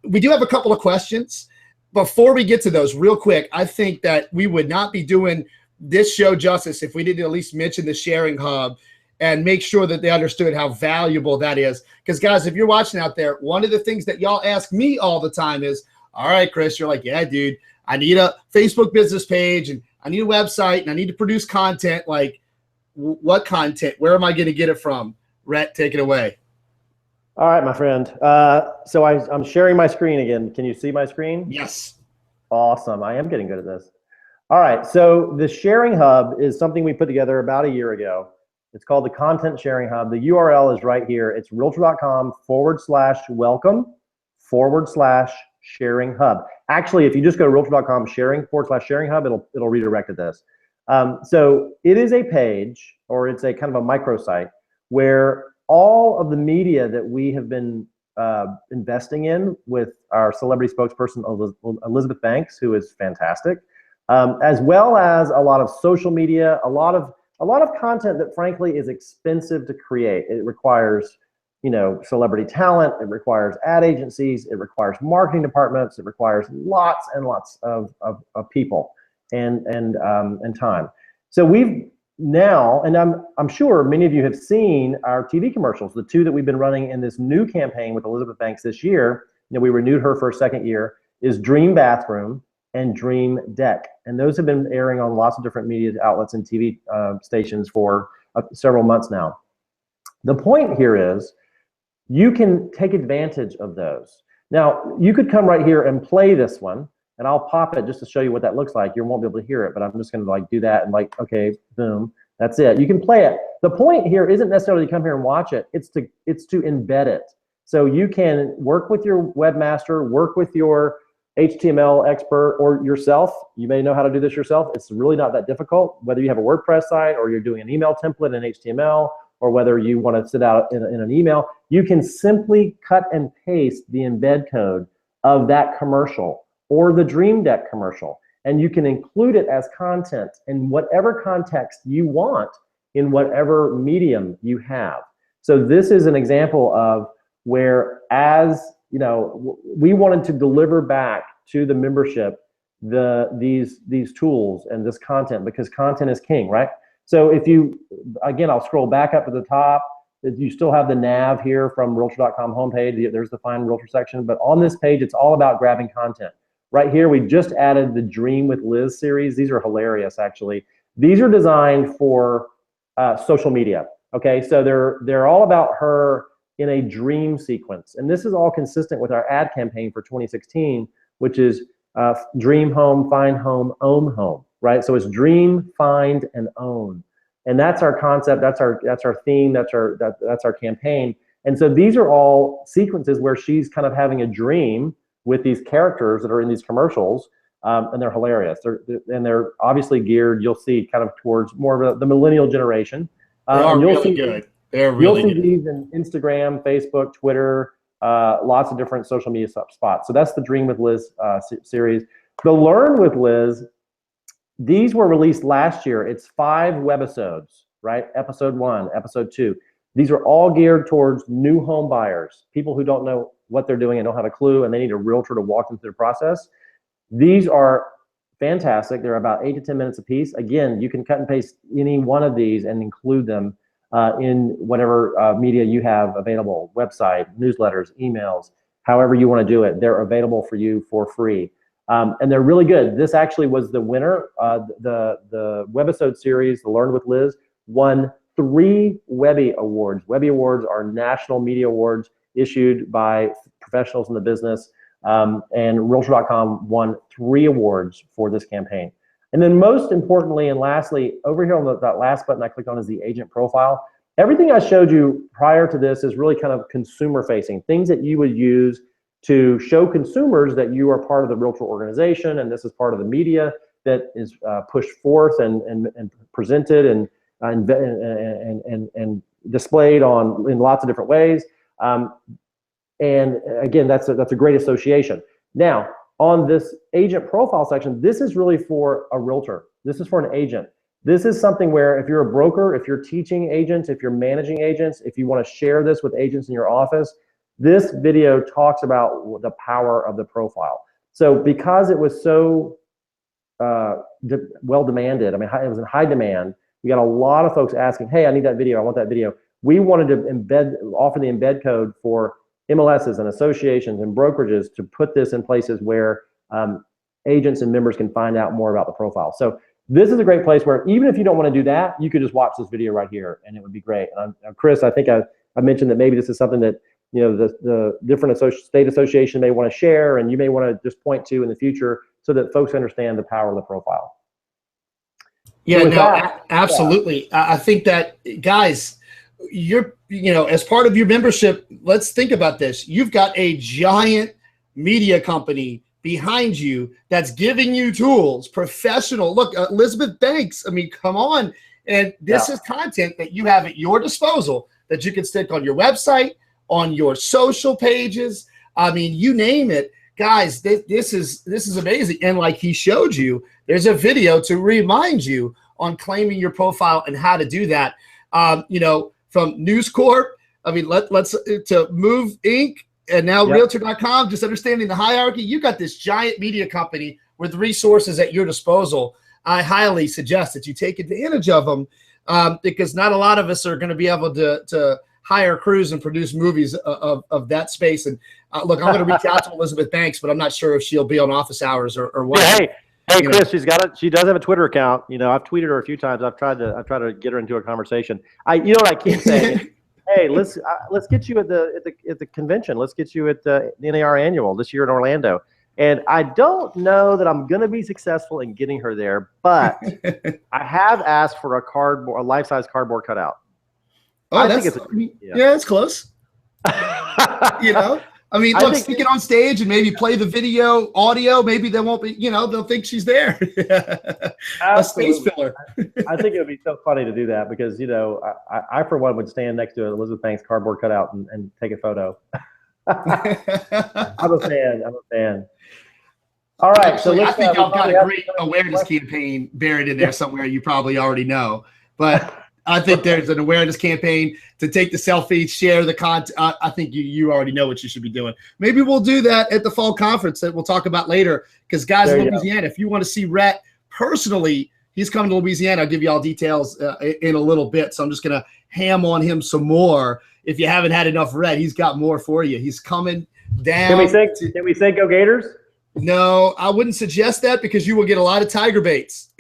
We do have a couple of questions. Before we get to those, real quick, I think that we would not be doing this show justice if we didn't at least mention the sharing hub and make sure that they understood how valuable that is. Because guys, if you're watching out there, one of the things that y'all ask me all the time is, all right, Chris, you're like, yeah, dude, I need a Facebook business page and I need a website and I need to produce content. Like, what content? Where am I going to get it from? Rhett, take it away. All right, my friend. So I'm sharing my screen again. Can you see my screen? Yes. Awesome. I am getting good at this. All right, so the sharing hub is something we put together about a year ago. It's called the Content Sharing Hub. The URL is right here. It's realtor.com/welcome/sharing hub. Actually, if you just go to realtor.com/sharing hub, it'll redirect to this. So it is a page, or it's a kind of a microsite where all of the media that we have been investing in with our celebrity spokesperson, Elizabeth Banks, who is fantastic, as well as a lot of social media, a lot of content that frankly is expensive to create. It requires, celebrity talent. It requires ad agencies. It requires marketing departments. It requires lots and lots of people and time. So we've now, and I'm sure many of you have seen our TV commercials, the two that we've been running in this new campaign with Elizabeth Banks this year. We renewed her for a second year, is Dream Bathroom and Dream Deck. And those have been airing on lots of different media outlets and TV stations for several months now. The point here is you can take advantage of those. Now, you could come right here and play this one, and I'll pop it just to show you what that looks like. You won't be able to hear it, but I'm just gonna do that and okay, boom, that's it. You can play it. The point here isn't necessarily to come here and watch it, it's to embed it. So you can work with your webmaster, work with your HTML expert, or yourself. You may know how to do this yourself. It's really not that difficult, whether you have a WordPress site or you're doing an email template in HTML, or whether you want to sit out in an email. You can simply cut and paste the embed code of that commercial or the Dream Deck commercial, and you can include it as content in whatever context you want in whatever medium you have. So this is an example of where, as we wanted to deliver back to the membership these tools and this content, because content is king, right? So if you, again, I'll scroll back up to the top. You still have the nav here from Realtor.com homepage. There's the Find Realtor section, but on this page, it's all about grabbing content. Right here, we just added the Dream with Liz series. These are hilarious, actually. These are designed for social media. Okay, so they're all about her in a dream sequence. And this is all consistent with our ad campaign for 2016, which is dream home, find home, own home, right? So it's dream, find, and own. And that's our concept, that's our theme, that's our campaign. And so these are all sequences where she's kind of having a dream with these characters that are in these commercials, and they're hilarious. They're obviously geared, you'll see, kind of towards more of the millennial generation. They are really good. They're really good. You'll see these in Instagram, Facebook, Twitter, lots of different social media spots. So that's the Dream with Liz series. The Learn with Liz, these were released last year. It's 5 webisodes, right? Episode 1, episode 2. These are all geared towards new home buyers, people who don't know what they're doing and don't have a clue, and they need a realtor to walk them through the process. These are fantastic. They're about 8 to 10 minutes a piece. Again, you can cut and paste any one of these and include them in whatever media you have available, website, newsletters, emails, however you want to do it. They're available for you for free. And they're really good. This actually was the winner. The webisode series, the Learn with Liz, won 3 Webby Awards. Webby Awards are national media awards issued by professionals in the business. And Realtor.com won 3 awards for this campaign. And then most importantly and lastly, over here on that last button I clicked on is the agent profile. Everything I showed you prior to this is really kind of consumer facing, things that you would use to show consumers that you are part of the Realtor organization, and this is part of the media that is pushed forth and presented and displayed in lots of different ways. And again, that's a great association. Now, on this agent profile section, this is really for a realtor. This is for an agent. This is something where if you're a broker, if you're teaching agents, if you're managing agents, if you want to share this with agents in your office, this video talks about the power of the profile. So because it was so well demanded, I mean, it was in high demand, we got a lot of folks asking, hey, I need that video, I want that video. We wanted to offer the embed code for MLSs and associations and brokerages to put this in places where agents and members can find out more about the profile. So this is a great place where even if you don't want to do that, you could just watch this video right here and it would be great. And Chris, I think I mentioned that maybe this is something that the different state association may want to share, and you may want to just point to in the future so that folks understand the power of the profile. Yeah, so absolutely. Yeah. I think that, guys, as part of your membership, let's think about this. You've got a giant media company behind you that's giving you tools, professional. Look, Elizabeth Banks, I mean, come on. And this is content that you have at your disposal that you can stick on your website, on your social pages. I mean, you name it. Guys, this is amazing. And like he showed you, there's a video to remind you on claiming your profile and how to do that. From News Corp, I mean, let's to Move Inc. and now Realtor.com, just understanding the hierarchy. You got this giant media company with resources at your disposal. I highly suggest that you take advantage of them because not a lot of us are going to be able to hire crews and produce movies of that space. And look, I'm going to reach out to Elizabeth Banks, but I'm not sure if she'll be on office hours or what. Yeah, hey, Chris, she does have a Twitter account. I've tweeted her a few times. I've tried to get her into a conversation. You know what I keep saying? Hey, let's get you at the convention. Let's get you at the NAR annual this year in Orlando. And I don't know that I'm going to be successful in getting her there, but I have asked for a life-size cardboard cutout. Oh, it's close. I mean, look, stick it on stage and maybe play the video, audio. Maybe they won't be, they'll think she's there. A space filler. I think it would be so funny to do that because, I for one would stand next to Elizabeth Banks cardboard cutout and take a photo. I'm a fan. All right. Actually, I think you've got a great awareness campaign buried in there somewhere you probably already know. But I think there's an awareness campaign to take the selfie, share the content. I think you already know what you should be doing. Maybe we'll do that at the fall conference that we'll talk about later. Because guys in Louisiana, if you want to see Rhett personally, he's coming to Louisiana. I'll give you all details in a little bit. So I'm just going to ham on him some more. If you haven't had enough Rhett, he's got more for you. He's coming down. Can we say go Gators? No, I wouldn't suggest that because you will get a lot of tiger baits.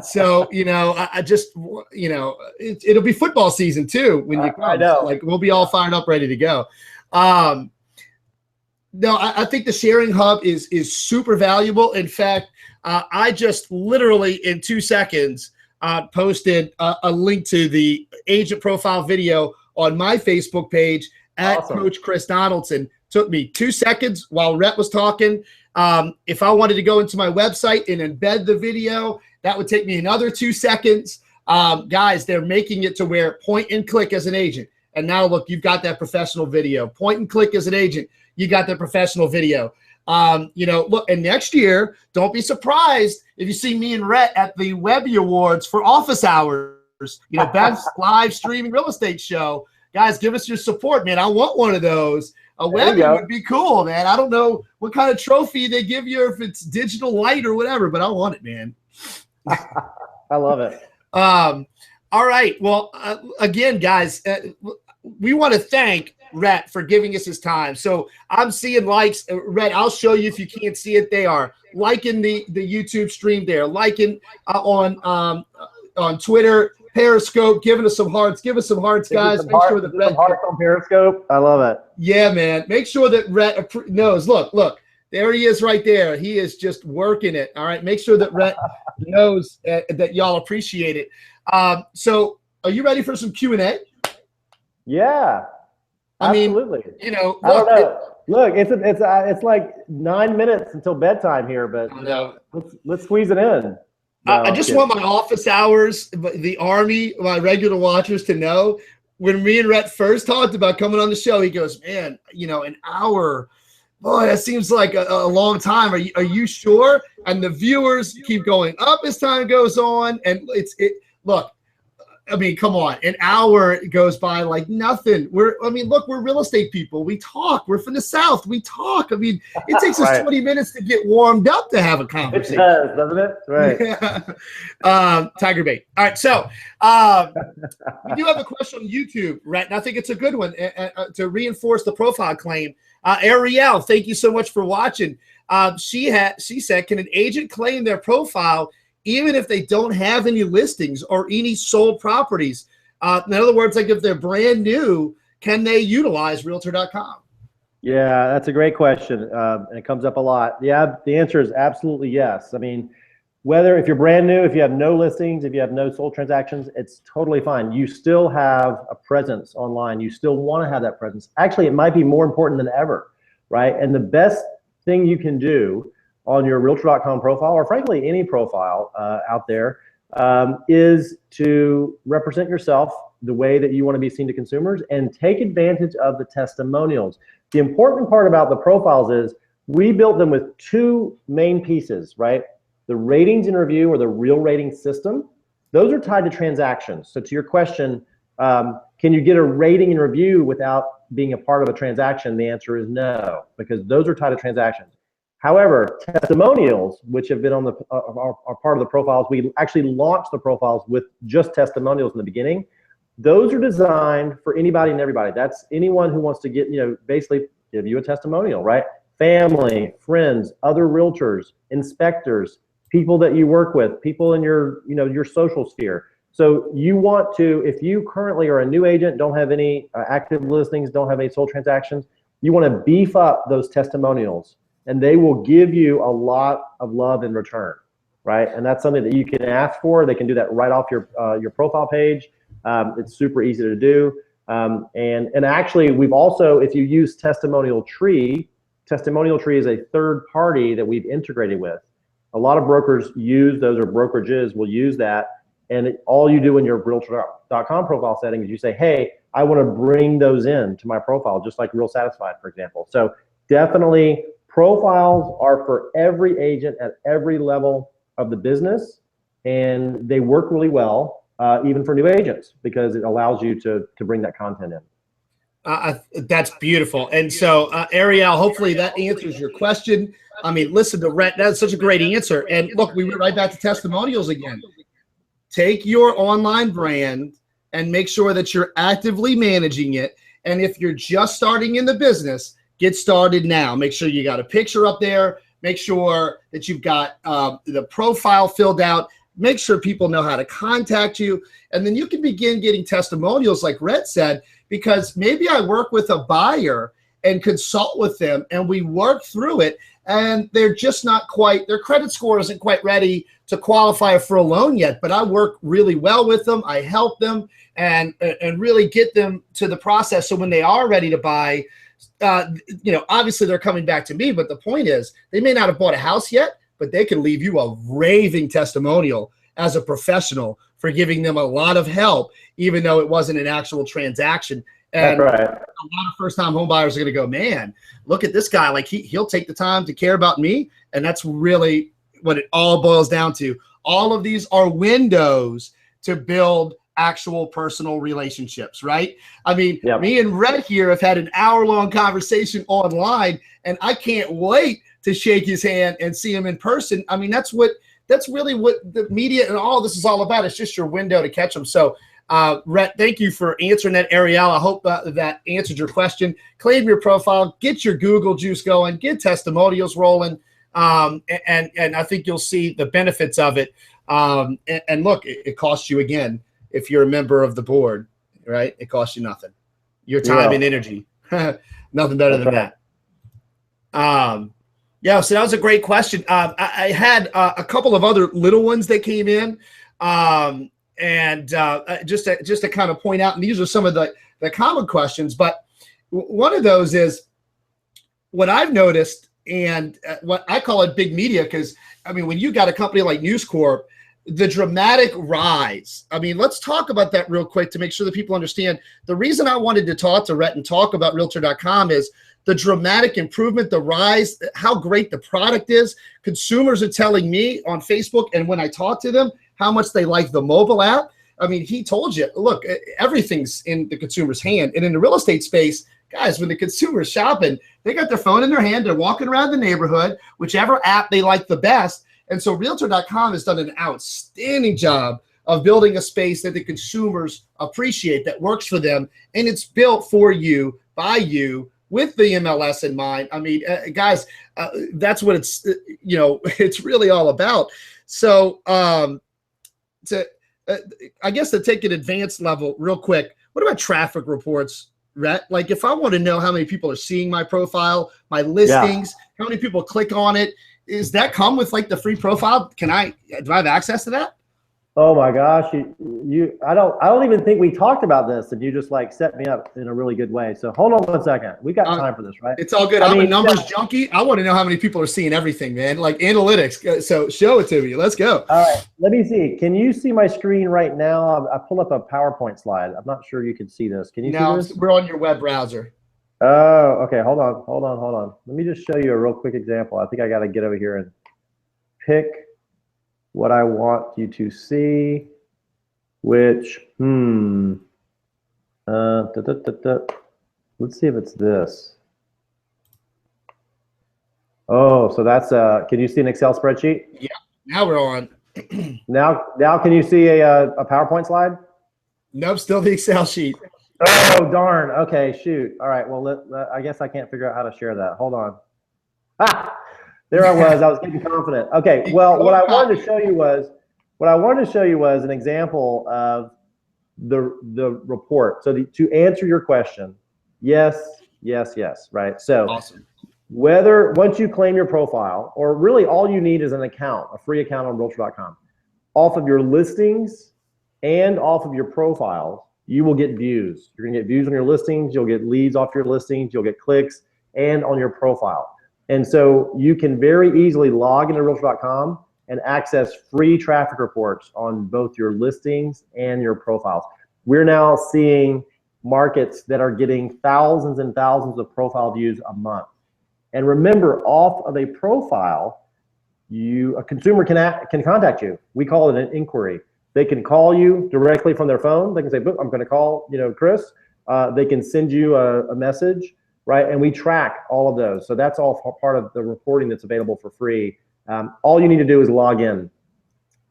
So, I just, it'll be football season too when you come. I know. So, like, we'll be all fired up, ready to go. No, I think the sharing hub is super valuable. In fact, I just literally in 2 seconds posted a link to the agent profile video on my Facebook page at Coach Chris Donaldson. Took me 2 seconds while Rhett was talking. If I wanted to go into my website and embed the video, that would take me another 2 seconds. Guys, they're making it to where point and click as an agent. And now look, you've got that professional video. Point and click as an agent, you got that professional video. Look, and next year, don't be surprised if you see me and Rhett at the Webby Awards for office hours, best live streaming real estate show. Guys, give us your support, man. I want one of those. A Webby would be cool, man. I don't know what kind of trophy they give you, if it's digital light or whatever, but I want it, man. I love it. All right. Well, again, guys, we want to thank Rhett for giving us his time. So I'm seeing likes. Rhett, I'll show you if you can't see it. They are liking the YouTube stream there, liking on Twitter, Periscope, giving us some hearts. Give us some hearts, guys. Make sure that Rhett hearts on Periscope. I love it. Yeah, man. Make sure that Rhett knows. Look. There he is right there. He is just working it. All right. Make sure that Rhett knows that y'all appreciate it. So are you ready for some Q&A? Yeah. Absolutely. I mean, look, I don't know. Look, it's like 9 minutes until bedtime here, but let's squeeze it in. I just want my office hours, the Army, my regular watchers to know when me and Rhett first talked about coming on the show, he goes, man, an hour. Boy, that seems like a long time. Are you sure? And the viewers keep going up as time goes on. And look, come on. An hour goes by like nothing. We're real estate people. We talk. We're from the South. We talk. It takes us 20 minutes to get warmed up to have a conversation. It does, doesn't it? Right. Yeah. Tiger bait. All right. So we do have a question on YouTube, Rhett, and I think it's a good one to reinforce the profile claim. Ariel, thank you so much for watching. She said, can an agent claim their profile even if they don't have any listings or any sold properties? In other words, like if they're brand new, can they utilize Realtor.com? Yeah, that's a great question, and it comes up a lot. Yeah, the answer is absolutely yes. If you're brand new, if you have no listings, if you have no sold transactions, it's totally fine. You still have a presence online. You still want to have that presence. Actually, it might be more important than ever, right? And the best thing you can do on your Realtor.com profile, or frankly, any profile out there, is to represent yourself the way that you want to be seen to consumers and take advantage of the testimonials. The important part about the profiles is we built them with two main pieces, right? The ratings and review, or the real rating system, those are tied to transactions. So to your question, can you get a rating and review without being a part of a transaction? The answer is no, because those are tied to transactions. However, testimonials, which have been on are part of the profiles, we actually launched the profiles with just testimonials in the beginning. Those are designed for anybody and everybody. That's anyone who wants to get, basically give you a testimonial, right? Family, friends, other realtors, inspectors, people that you work with, people in your, your social sphere. So you want to, if you currently are a new agent, don't have any active listings, don't have any sold transactions, you want to beef up those testimonials, and they will give you a lot of love in return, right? And that's something that you can ask for. They can do that right off your profile page. It's super easy to do. And actually, we've also, if you use Testimonial Tree is a third party that we've integrated with. A lot of brokers use those, or brokerages will use that. And all you do in your Realtor.com profile settings is you say, hey, I want to bring those in to my profile, just like Real Satisfied, for example. So definitely, profiles are for every agent at every level of the business, and they work really well, even for new agents, because it allows you to bring that content in. That's beautiful. And so, Ariel, hopefully that answers your question. Listen to Rhett. That's such a great answer. And look, we went right back to testimonials again. Take your online brand and make sure that you're actively managing it. And if you're just starting in the business, get started now. Make sure you got a picture up there. Make sure that you've got the profile filled out. Make sure people know how to contact you. And then you can begin getting testimonials like Rhett said, because maybe I work with a buyer and consult with them, and we work through it, and they're just not quite, their credit score isn't quite ready to qualify for a loan yet, but I work really well with them. I help them and really get them to the process. So when they are ready to buy, obviously they're coming back to me, but the point is they may not have bought a house yet, but they can leave you a raving testimonial as a professional for giving them a lot of help, even though it wasn't an actual transaction. And that's right. a lot of first-time home buyers are going to go, man, look at this guy. Like he'll take the time to care about me. And that's really what it all boils down to. All of these are windows to build actual personal relationships, right? I mean, me and Rhett here have had an hour-long conversation online, and I can't wait to shake his hand and see him in person. I mean, that's really what the media and all this is all about. It's just your window to catch them. So, Rhett, thank you for answering that, Ariel. I hope that answered your question. Claim your profile, get your Google juice going, get testimonials rolling, and I think you'll see the benefits of it. And look, it costs you again. If you're a member of the board, right? It costs you nothing. Your time and energy. Nothing better than that. Yeah, so that was a great question. I had a couple of other little ones that came in. Just to kind of point out, and these are some of the common questions, but one of those is what I've noticed, and what I call it big media, because, I mean, when you got a company like News Corp, the dramatic rise. I mean, let's talk about that real quick to make sure that people understand. The reason I wanted to talk to Rhett and talk about Realtor.com is the dramatic improvement, the rise, how great the product is. Consumers are telling me on Facebook, and when I talk to them, how much they like the mobile app. I mean, he told you, look, everything's in the consumer's hand. And in the real estate space, guys, when the consumer's shopping, they got their phone in their hand, they're walking around the neighborhood, whichever app they like the best. And so Realtor.com has done an outstanding job of building a space that the consumers appreciate, that works for them, and it's built for you, by you, with the MLS in mind. I mean, guys, that's what it's, it's really all about. So I guess to take an advanced level real quick, what about traffic reports, Rhett? Like if I want to know how many people are seeing my profile, my listings, how many people click on it, is that come with like the free profile? Do I have access to that? Oh my gosh, I don't even think we talked about this, and you just like set me up in a really good way. So hold on one second. We got time for this, right? It's all good. I'm a numbers junkie. I want to know how many people are seeing everything, man. Like analytics. So show it to me. Let's go. All right. Let me see. Can you see my screen right now? I pulled up a PowerPoint slide. I'm not sure you can see this. Can you see this? We're on your web browser. Oh, okay. Hold on. Let me just show you a real quick example. I think I got to get over here and pick what I want you to see, which, let's see if it's this. Oh, so that's, can you see an Excel spreadsheet? Yeah, now we're on. Now can you see a PowerPoint slide? Nope, still the Excel sheet. Oh, darn. Okay, shoot. All right, well, I guess I can't figure out how to share that. Hold on. Ah, there I was getting confident. Okay, well, what I wanted to show you was an example of the report. So to answer your question, yes, right? So awesome. Once you claim your profile, or really all you need is an account, a free account on Realtor.com, off of your listings and off of your profiles, you will get views. You're gonna get views on your listings, you'll get leads off your listings, you'll get clicks, and on your profile. And so you can very easily log into Realtor.com and access free traffic reports on both your listings and your profiles. We're now seeing markets that are getting thousands and thousands of profile views a month. And remember, off of a profile, a consumer can contact you. We call it an inquiry. They can call you directly from their phone. They can say, I'm going to call, Chris. They can send you a message, right? And we track all of those. So that's all part of the reporting that's available for free. All you need to do is log in.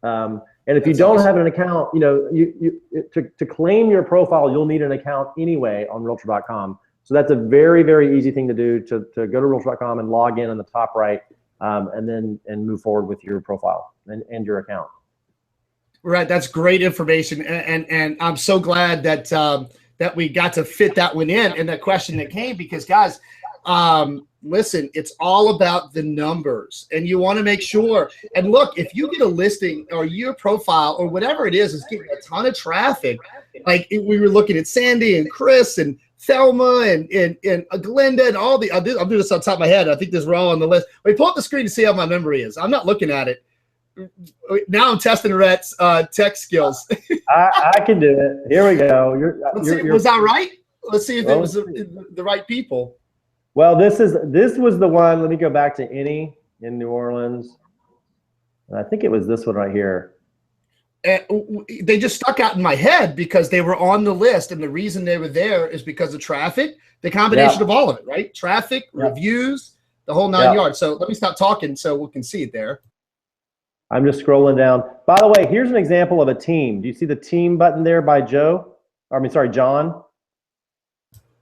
And if you don't have an account, to claim your profile, you'll need an account anyway on Realtor.com. So that's a very, very easy thing to do, to go to Realtor.com and log in the top right, and move forward with your profile and your account. Right, that's great information, and I'm so glad that that we got to fit that one in and that question that came, because guys, listen, it's all about the numbers, and you want to make sure. And look, if you get a listing or your profile or whatever it is getting a ton of traffic, like we were looking at Sandy and Chris and Thelma and Glenda and all the, I'll do this on top of my head. I think this is all on the list. Wait, pull up the screen to see how my memory is. I'm not looking at it. Now I'm testing Rhett's tech skills. I can do it. Here we go. Was that right? let's see if it was the right people. Well, this was the one. Let me go back to any in New Orleans. I think it was this one right here. They just stuck out in my head because they were on the list, and the reason they were there is because of traffic, the combination of all of it, right? Traffic, reviews, the whole 9 yards. So let me stop talking so we can see it there. I'm just scrolling down. By the way, here's an example of a team. Do you see the team button there by Joe? John.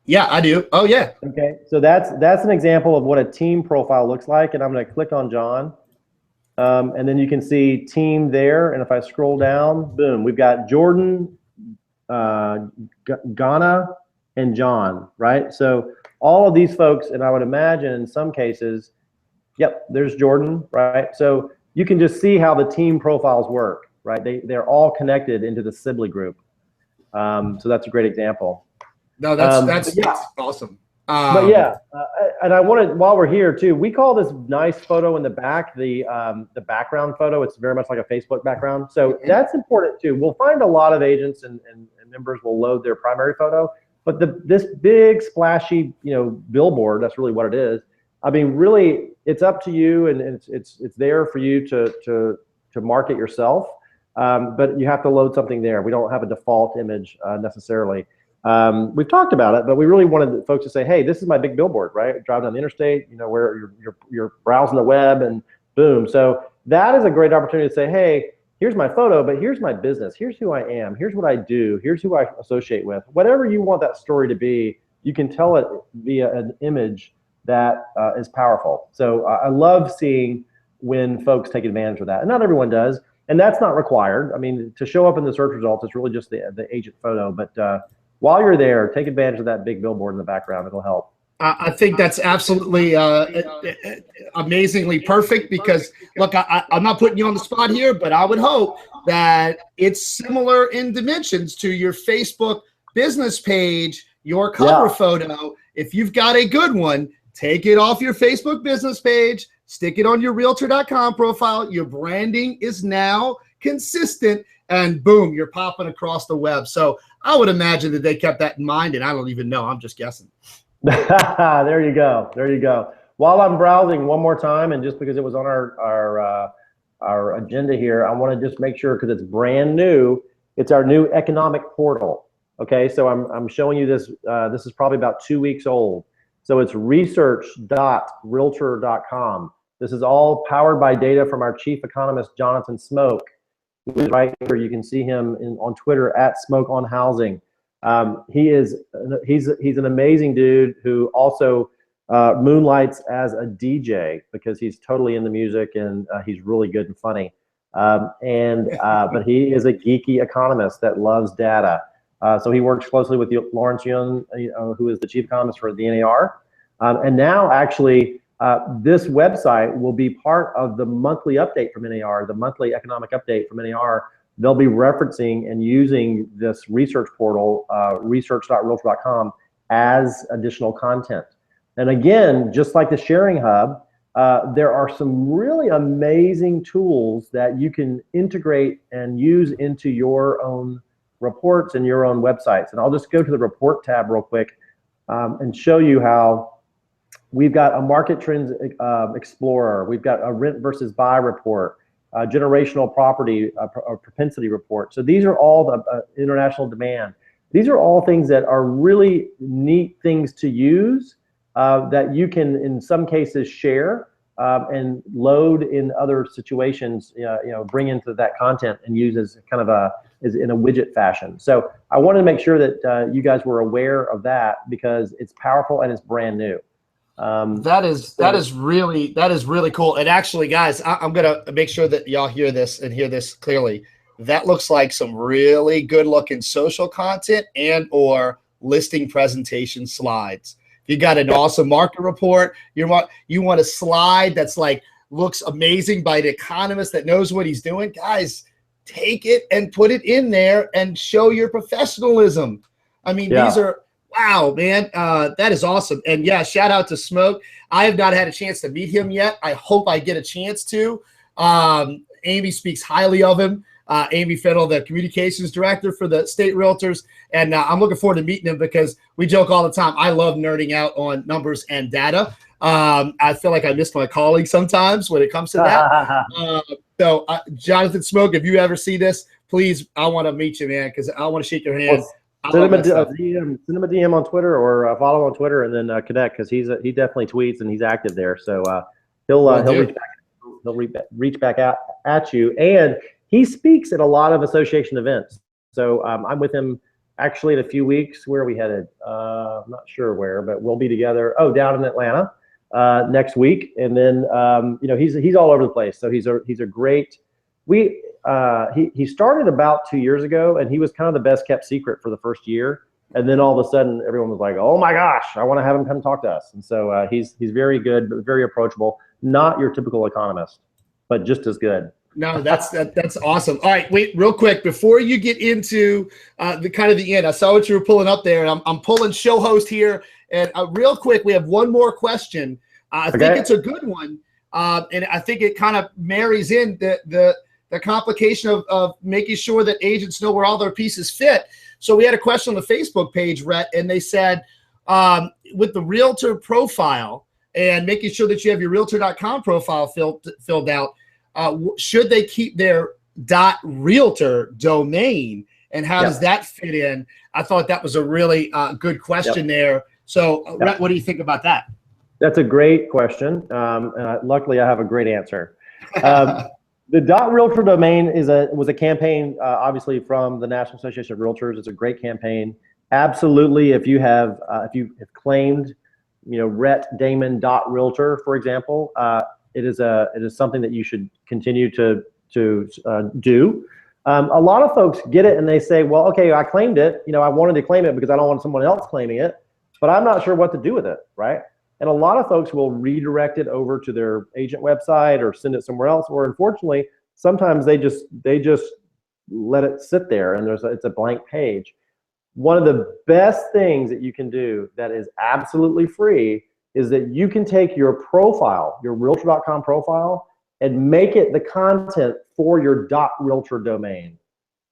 Yeah, I do. Oh, yeah. Okay, so that's an example of what a team profile looks like, and I'm going to click on John, and then you can see team there. And if I scroll down, boom, we've got Jordan, Ghana, and John, right? So all of these folks, and I would imagine in some cases, yep, there's Jordan, right? So you can just see how the team profiles work, right? They're all connected into the Sibley group. So that's a great example. No, that's awesome. But yeah, and I wanted, while we're here too, we call this nice photo in the back the background photo. It's very much like a Facebook background. So that's important too. We'll find a lot of agents and members will load their primary photo, but this big splashy, billboard, that's really what it is. I mean, really, it's up to you, and it's there for you to market yourself. But you have to load something there. We don't have a default image necessarily. We've talked about it, but we really wanted folks to say, hey, this is my big billboard, right? Drive down the interstate, where you're browsing the web, and boom. So that is a great opportunity to say, hey, here's my photo, but here's my business. Here's who I am. Here's what I do. Here's who I associate with. Whatever you want that story to be, you can tell it via an image that is powerful. So I love seeing when folks take advantage of that. And not everyone does. And that's not required. I mean, to show up in the search results, it's really just the agent photo. But while you're there, take advantage of that big billboard in the background. It'll help. I think that's absolutely amazingly perfect because, look, I'm not putting you on the spot here, but I would hope that it's similar in dimensions to your Facebook business page, your cover photo. If you've got a good one, take it off your Facebook business page, stick it on your Realtor.com profile. Your branding is now consistent, and boom, you're popping across the web. So I would imagine that they kept that in mind, and I don't even know. I'm just guessing. There you go. There you go. While I'm browsing one more time, and just because it was on our agenda here, I want to just make sure, because it's brand new, it's our new economic portal. Okay, so I'm showing you this. This is probably about 2 weeks old. So it's research.realtor.com. This is all powered by data from our chief economist, Jonathan Smoke, who is right here. You can see him on Twitter @SmokeOnHousing. He's an amazing dude who also moonlights as a DJ because he's totally into music, and he's really good and funny. But he is a geeky economist that loves data. So he works closely with Lawrence Yun, who is the chief economist for the NAR. And now actually this website will be part of the monthly update from NAR, the monthly economic update from NAR. They'll be referencing and using this research portal, research.realtor.com, as additional content. And again, just like the sharing hub, there are some really amazing tools that you can integrate and use into your own reports and your own websites. And I'll just go to the report tab real quick and show you how we've got a market trends explorer. We've got a rent versus buy report, generational property propensity report. So these are all the international demand. These are all things that are really neat things to use that you can, in some cases, share and load in other situations. Bring into that content and use as kind of is in a widget fashion. So I wanted to make sure that you guys were aware of that because it's powerful and it's brand new. That is really cool. And actually, guys, I'm gonna make sure that y'all hear this and hear this clearly. That looks like some really good looking social content and or listing presentation slides. If you got an awesome market report, you want a slide that's like looks amazing by an economist that knows what he's doing, guys, take it and put it in there and show your professionalism. I mean, these are, wow, man, that is awesome. And yeah, shout out to Smoke. I have not had a chance to meet him yet. I hope I get a chance to. Amy speaks highly of him. Amy Fiddle, the communications director for the state realtors. And I'm looking forward to meeting him because we joke all the time. I love nerding out on numbers and data. I feel like I missed my calling sometimes when it comes to that. So Jonathan Smoke, if you ever see this, please, I want to meet you, man, because I want to shake your hand. Send him a DM on Twitter or follow on Twitter and then connect, because he definitely tweets and he's active there. So he'll reach back out at you, and he speaks at a lot of association events. So I'm with him actually in a few weeks. Where are we headed? I'm not sure where, but we'll be together. Oh, down in Atlanta next week, and then he's all over the place. So he's a great. He started about 2 years ago, and he was kind of the best kept secret for the first year. And then all of a sudden, everyone was like, "Oh my gosh, I want to have him come talk to us." And so he's very good, but very approachable. Not your typical economist, but just as good. No, that's awesome. All right, wait, real quick before you get into the end. I saw what you were pulling up there, and I'm pulling show host here. And real quick, we have one more question. I think it's a good one, and I think it kind of marries in the complication of making sure that agents know where all their pieces fit. So we had a question on the Facebook page, Rhett, and they said with the Realtor profile and making sure that you have your Realtor.com profile filled out, should they keep their .realtor domain, and how does that fit in? I thought that was a really good question there. So Rhett, what do you think about that? That's a great question. Luckily, I have a great answer. The .realtor domain was a campaign, obviously, from the National Association of Realtors. It's a great campaign. Absolutely, if you have claimed, Rhett Damon .realtor, for example, it is something that you should continue to do. A lot of folks get it and they say, well, okay, I claimed it. I wanted to claim it because I don't want someone else claiming it, but I'm not sure what to do with it, right? And a lot of folks will redirect it over to their agent website or send it somewhere else. Or unfortunately, sometimes they just let it sit there and it's a blank page. One of the best things that you can do that is absolutely free is that you can take your profile, your Realtor.com profile, and make it the content for your .realtor domain.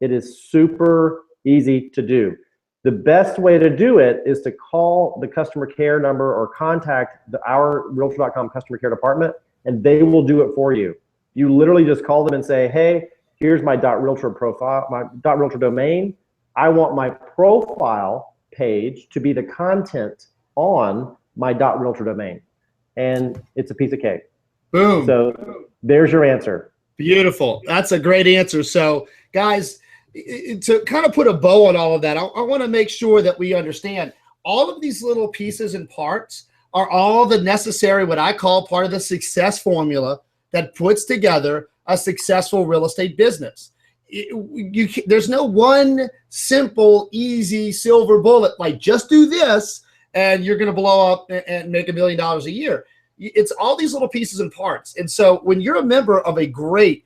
It is super easy to do. The best way to do it is to call the customer care number or contact our Realtor.com customer care department, and they will do it for you. You literally just call them and say, hey, here's my .realtor profile, my .realtor domain. I want my profile page to be the content on my .realtor domain. And it's a piece of cake. Boom. So there's your answer. Beautiful. That's a great answer. So guys, to kind of put a bow on all of that, I want to make sure that we understand all of these little pieces and parts are all the necessary, what I call part of the success formula that puts together a successful real estate business. There's no one simple, easy silver bullet, like just do this and you're going to blow up and make $1 million a year. It's all these little pieces and parts. And so when you're a member of a great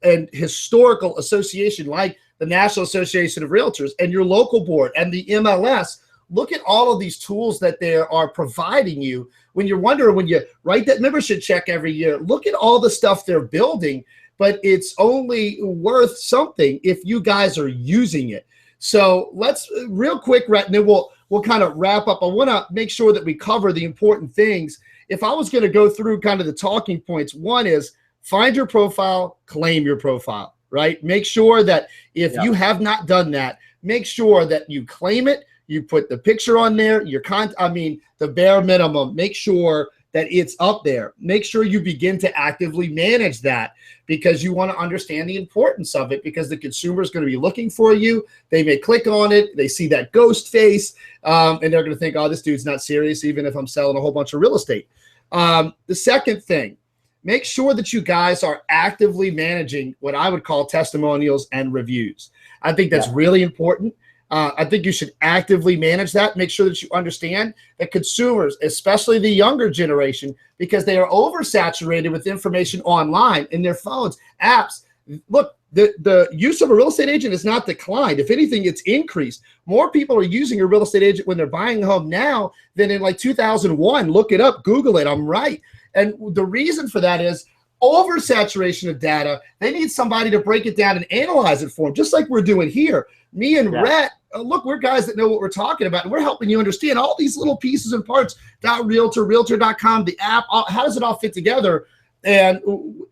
and historical association like the National Association of Realtors and your local board and the MLS, look at all of these tools that they are providing you. When you're wondering, when you write that membership check every year, look at all the stuff they're building, but it's only worth something if you guys are using it. So let's real quick, Rhett, and then we'll kind of wrap up. I want to make sure that we cover the important things. If I was going to go through kind of the talking points, one is find your profile, claim your profile, right? Make sure that if you have not done that, make sure that you claim it. You put the picture on there, the bare minimum, make sure that it's up there. Make sure you begin to actively manage that, because you want to understand the importance of it, because the consumer is going to be looking for you. They may click on it. They see that ghost face, and they're going to think, oh, this dude's not serious, even if I'm selling a whole bunch of real estate. The second thing, make sure that you guys are actively managing what I would call testimonials and reviews. I think that's really important. I think you should actively manage that. Make sure that you understand that consumers, especially the younger generation, because they are oversaturated with information online in their phones, apps. Look, the use of a real estate agent is not declined. If anything, it's increased. More people are using a real estate agent when they're buying a home now than in like 2001. Look it up, Google it. I'm right. And the reason for that is oversaturation of data. They need somebody to break it down and analyze it for them, just like we're doing here. Me and Rhett, look, we're guys that know what we're talking about, and we're helping you understand all these little pieces and parts. Realtor, Realtor.com, the app, how does it all fit together? And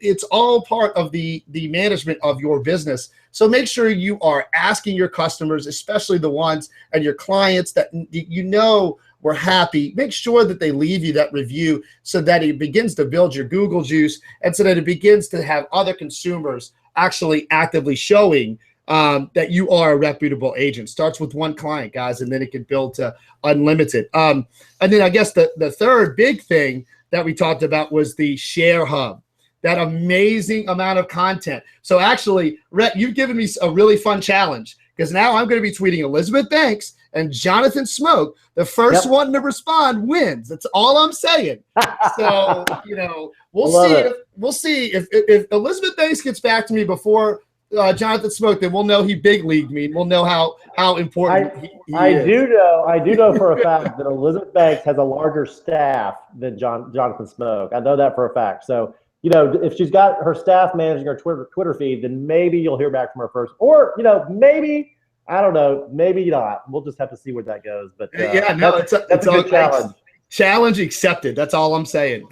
it's all part of the management of your business. So make sure you are asking your customers, especially the ones and your clients that you know were happy. Make sure that they leave you that review so that it begins to build your Google juice, and so that it begins to have other consumers actually actively showing that you are a reputable agent. Starts with one client, guys, and then it can build to unlimited. And then I guess the third big thing that we talked about was the Share Hub, that amazing amount of content. So actually, Rhett, you've given me a really fun challenge, because now I'm going to be tweeting Elizabeth Banks and Jonathan Smoke. The first one to respond wins. That's all I'm saying. So, you know, we'll see if Elizabeth Banks gets back to me before Jonathan Smoke, then we'll know he big leagued me, and we'll know how important he is. I do know for a fact that Elizabeth Banks has a larger staff than Jonathan Smoke. I know that for a fact. So, you know, if she's got her staff managing her Twitter feed, then maybe you'll hear back from her first. Or, you know, maybe, I don't know, maybe not. We'll just have to see where that goes. But that's a good challenge. Challenge accepted. That's all I'm saying.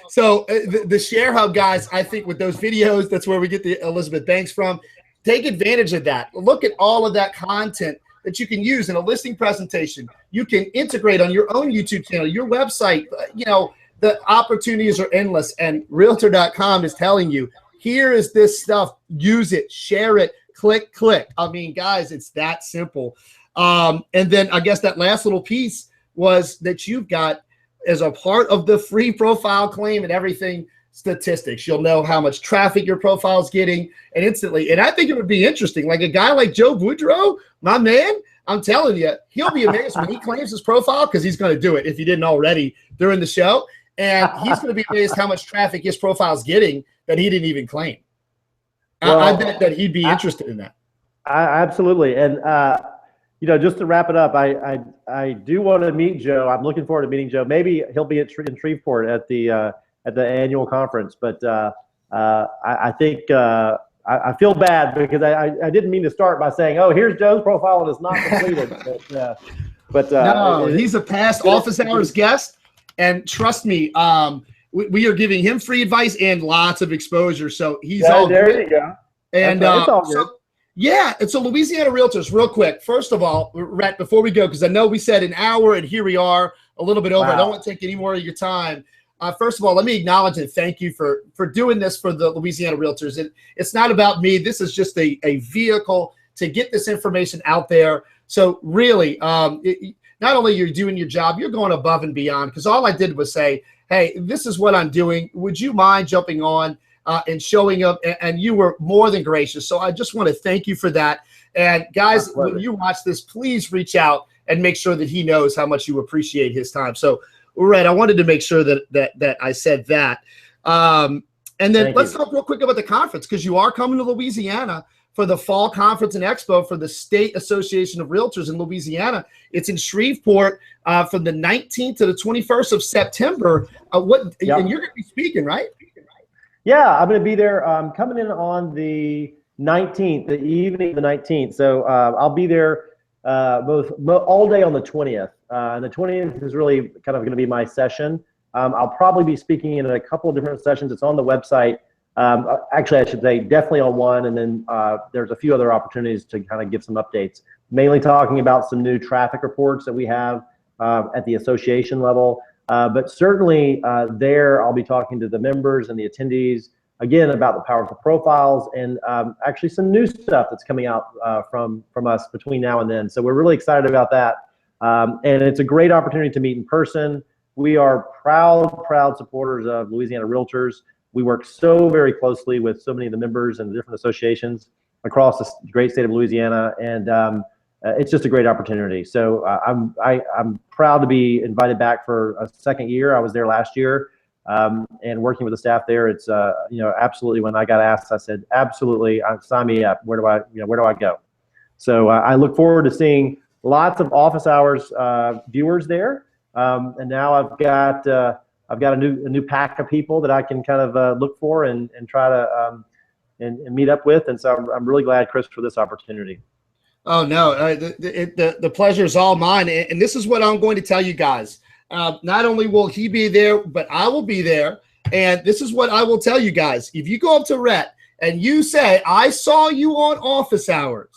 So the Share Hub, guys, I think with those videos, that's where we get the Elizabeth Banks from. Take advantage of that. Look at all of that content that you can use in a listing presentation. You can integrate on your own YouTube channel, your website. You know, the opportunities are endless, and Realtor.com is telling you, here is this stuff. Use it, share it, click. I mean, guys, it's that simple. And then I guess that last little piece was that you've got, as a part of the free profile claim and everything, statistics. You'll know how much traffic your profile is getting, and instantly. And I think it would be interesting, like a guy like Joe Boudreau, my man, I'm telling you, he'll be amazed when he claims his profile, because he's going to do it if he didn't already during the show. And he's going to be amazed how much traffic his profile is getting that he didn't even claim. Well, I bet that he'd be interested in that. Absolutely. And, you know, just to wrap it up, I do want to meet Joe. I'm looking forward to meeting Joe. Maybe he'll be in Shreveport at the annual conference. But I think I feel bad, because I didn't mean to start by saying, oh, here's Joe's profile and it's not completed. but no, he's a past office hours guest, and trust me, we are giving him free advice and lots of exposure. So he's all there good. You go. And it's all good. Yeah, and so Louisiana Realtors, real quick. First of all, Rhett, before we go, because I know we said an hour, and here we are a little bit over. Wow. I don't want to take any more of your time. First of all, let me acknowledge and thank you for doing this for the Louisiana Realtors. It's not about me. This is just a vehicle to get this information out there. So really, not only you're doing your job, you're going above and beyond, because all I did was say, hey, this is what I'm doing. Would you mind jumping on and showing up? And you were more than gracious. So I just want to thank you for that. And guys, when you watch this, please reach out and make sure that he knows how much you appreciate his time. So, Rhett, I wanted to make sure that I said that. And then let's talk real quick about the conference, because you are coming to Louisiana for the Fall Conference and Expo for the State Association of Realtors in Louisiana. It's in Shreveport from the 19th to the 21st of September. And you're going to be speaking, right? Yeah, I'm going to be there. Coming in on the 19th, the evening of the 19th. So I'll be there all day on the 20th. And the 20th is really kind of going to be my session. I'll probably be speaking in a couple of different sessions. It's on the website. Actually, I should say definitely on one. And then there's a few other opportunities to kind of give some updates, mainly talking about some new traffic reports that we have at the association level. But certainly there, I'll be talking to the members and the attendees, again, about the powerful profiles and actually some new stuff that's coming out from us between now and then. So we're really excited about that. And it's a great opportunity to meet in person. We are proud supporters of Louisiana Realtors. We work so very closely with so many of the members and the different associations across the great state of Louisiana. And it's just a great opportunity. So I'm proud to be invited back for a second year. I was there last year, and working with the staff there. It's absolutely. When I got asked, I said absolutely. Sign me up. Where do I go? So I look forward to seeing lots of office hours viewers there. And now I've got I've got a new pack of people that I can kind of look for and try to and meet up with. And so I'm really glad, Chris, for this opportunity. Oh, no, the pleasure is all mine. And this is what I'm going to tell you guys. Not only will he be there, but I will be there. And this is what I will tell you guys. If you go up to Rhett and you say, I saw you on office hours,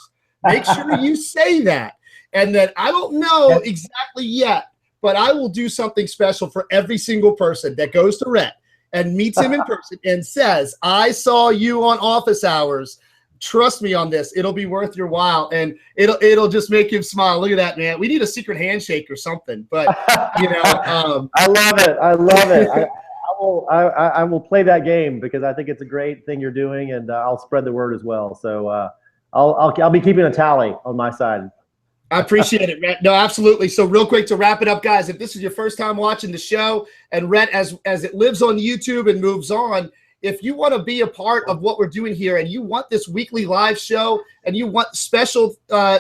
make sure you say that. And then I don't know exactly yet, but I will do something special for every single person that goes to Rhett and meets him in person and says, I saw you on office hours. Trust me on this. It'll be worth your while, and it'll just make him smile. Look at that, man. We need a secret handshake or something, but you know, I love it. I love it. I will play that game because I think it's a great thing you're doing, and I'll spread the word as well. So I'll be keeping a tally on my side. I appreciate it, Rhett. No, absolutely. So real quick to wrap it up, guys, if this is your first time watching the show, and Rhett, as it lives on YouTube and moves on, if you want to be a part of what we're doing here and you want this weekly live show and you want special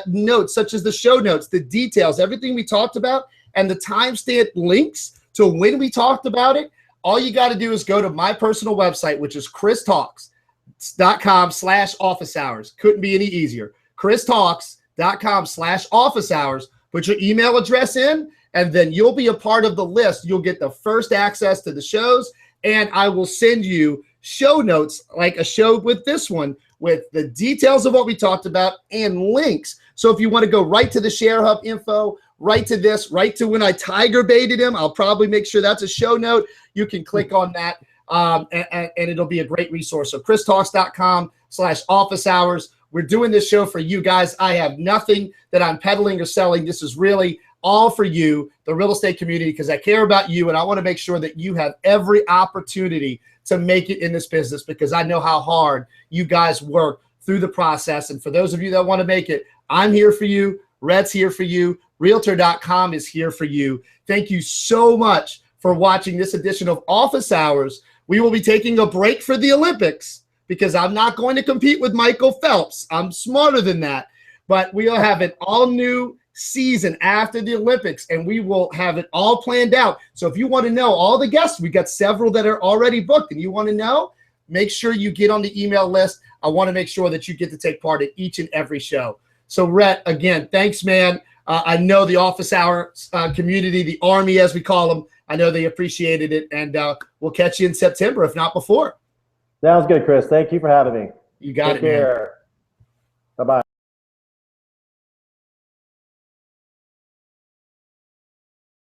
notes such as the show notes, the details, everything we talked about, and the timestamp links to when we talked about it, all you got to do is go to my personal website, which is christalks.com/office hours. Couldn't be any easier. christalks.com/office hours. Put your email address in, and then you'll be a part of the list. You'll get the first access to the shows, and I will send you show notes like a show with this one with the details of what we talked about and links. So if you want to go right to the Share Hub info, right to this, right to when I tiger baited him, I'll probably make sure that's a show note. You can click on that, and it'll be a great resource. So christalks.com/office hours. We're doing this show for you guys. I have nothing that I'm peddling or selling. This is really all for you, the real estate community, because I care about you, and I want to make sure that you have every opportunity to make it in this business, because I know how hard you guys work through the process. And for those of you that want to make it, I'm here for you. Rhett's here for you. Realtor.com is here for you. Thank you so much for watching this edition of Office Hours. We will be taking a break for the Olympics because I'm not going to compete with Michael Phelps. I'm smarter than that. But we'll have an all-new season after the Olympics, and we will have it all planned out. So if you want to know all the guests, we got several that are already booked, and you want to know, make sure you get on the email list. I want to make sure that you get to take part in each and every show. So Rhett, again, thanks, man. I know the office hour community, the Army as we call them, I know they appreciated it, and we'll catch you in September, if not before. Sounds good, Chris. Thank you for having me. You got Take it, man. care.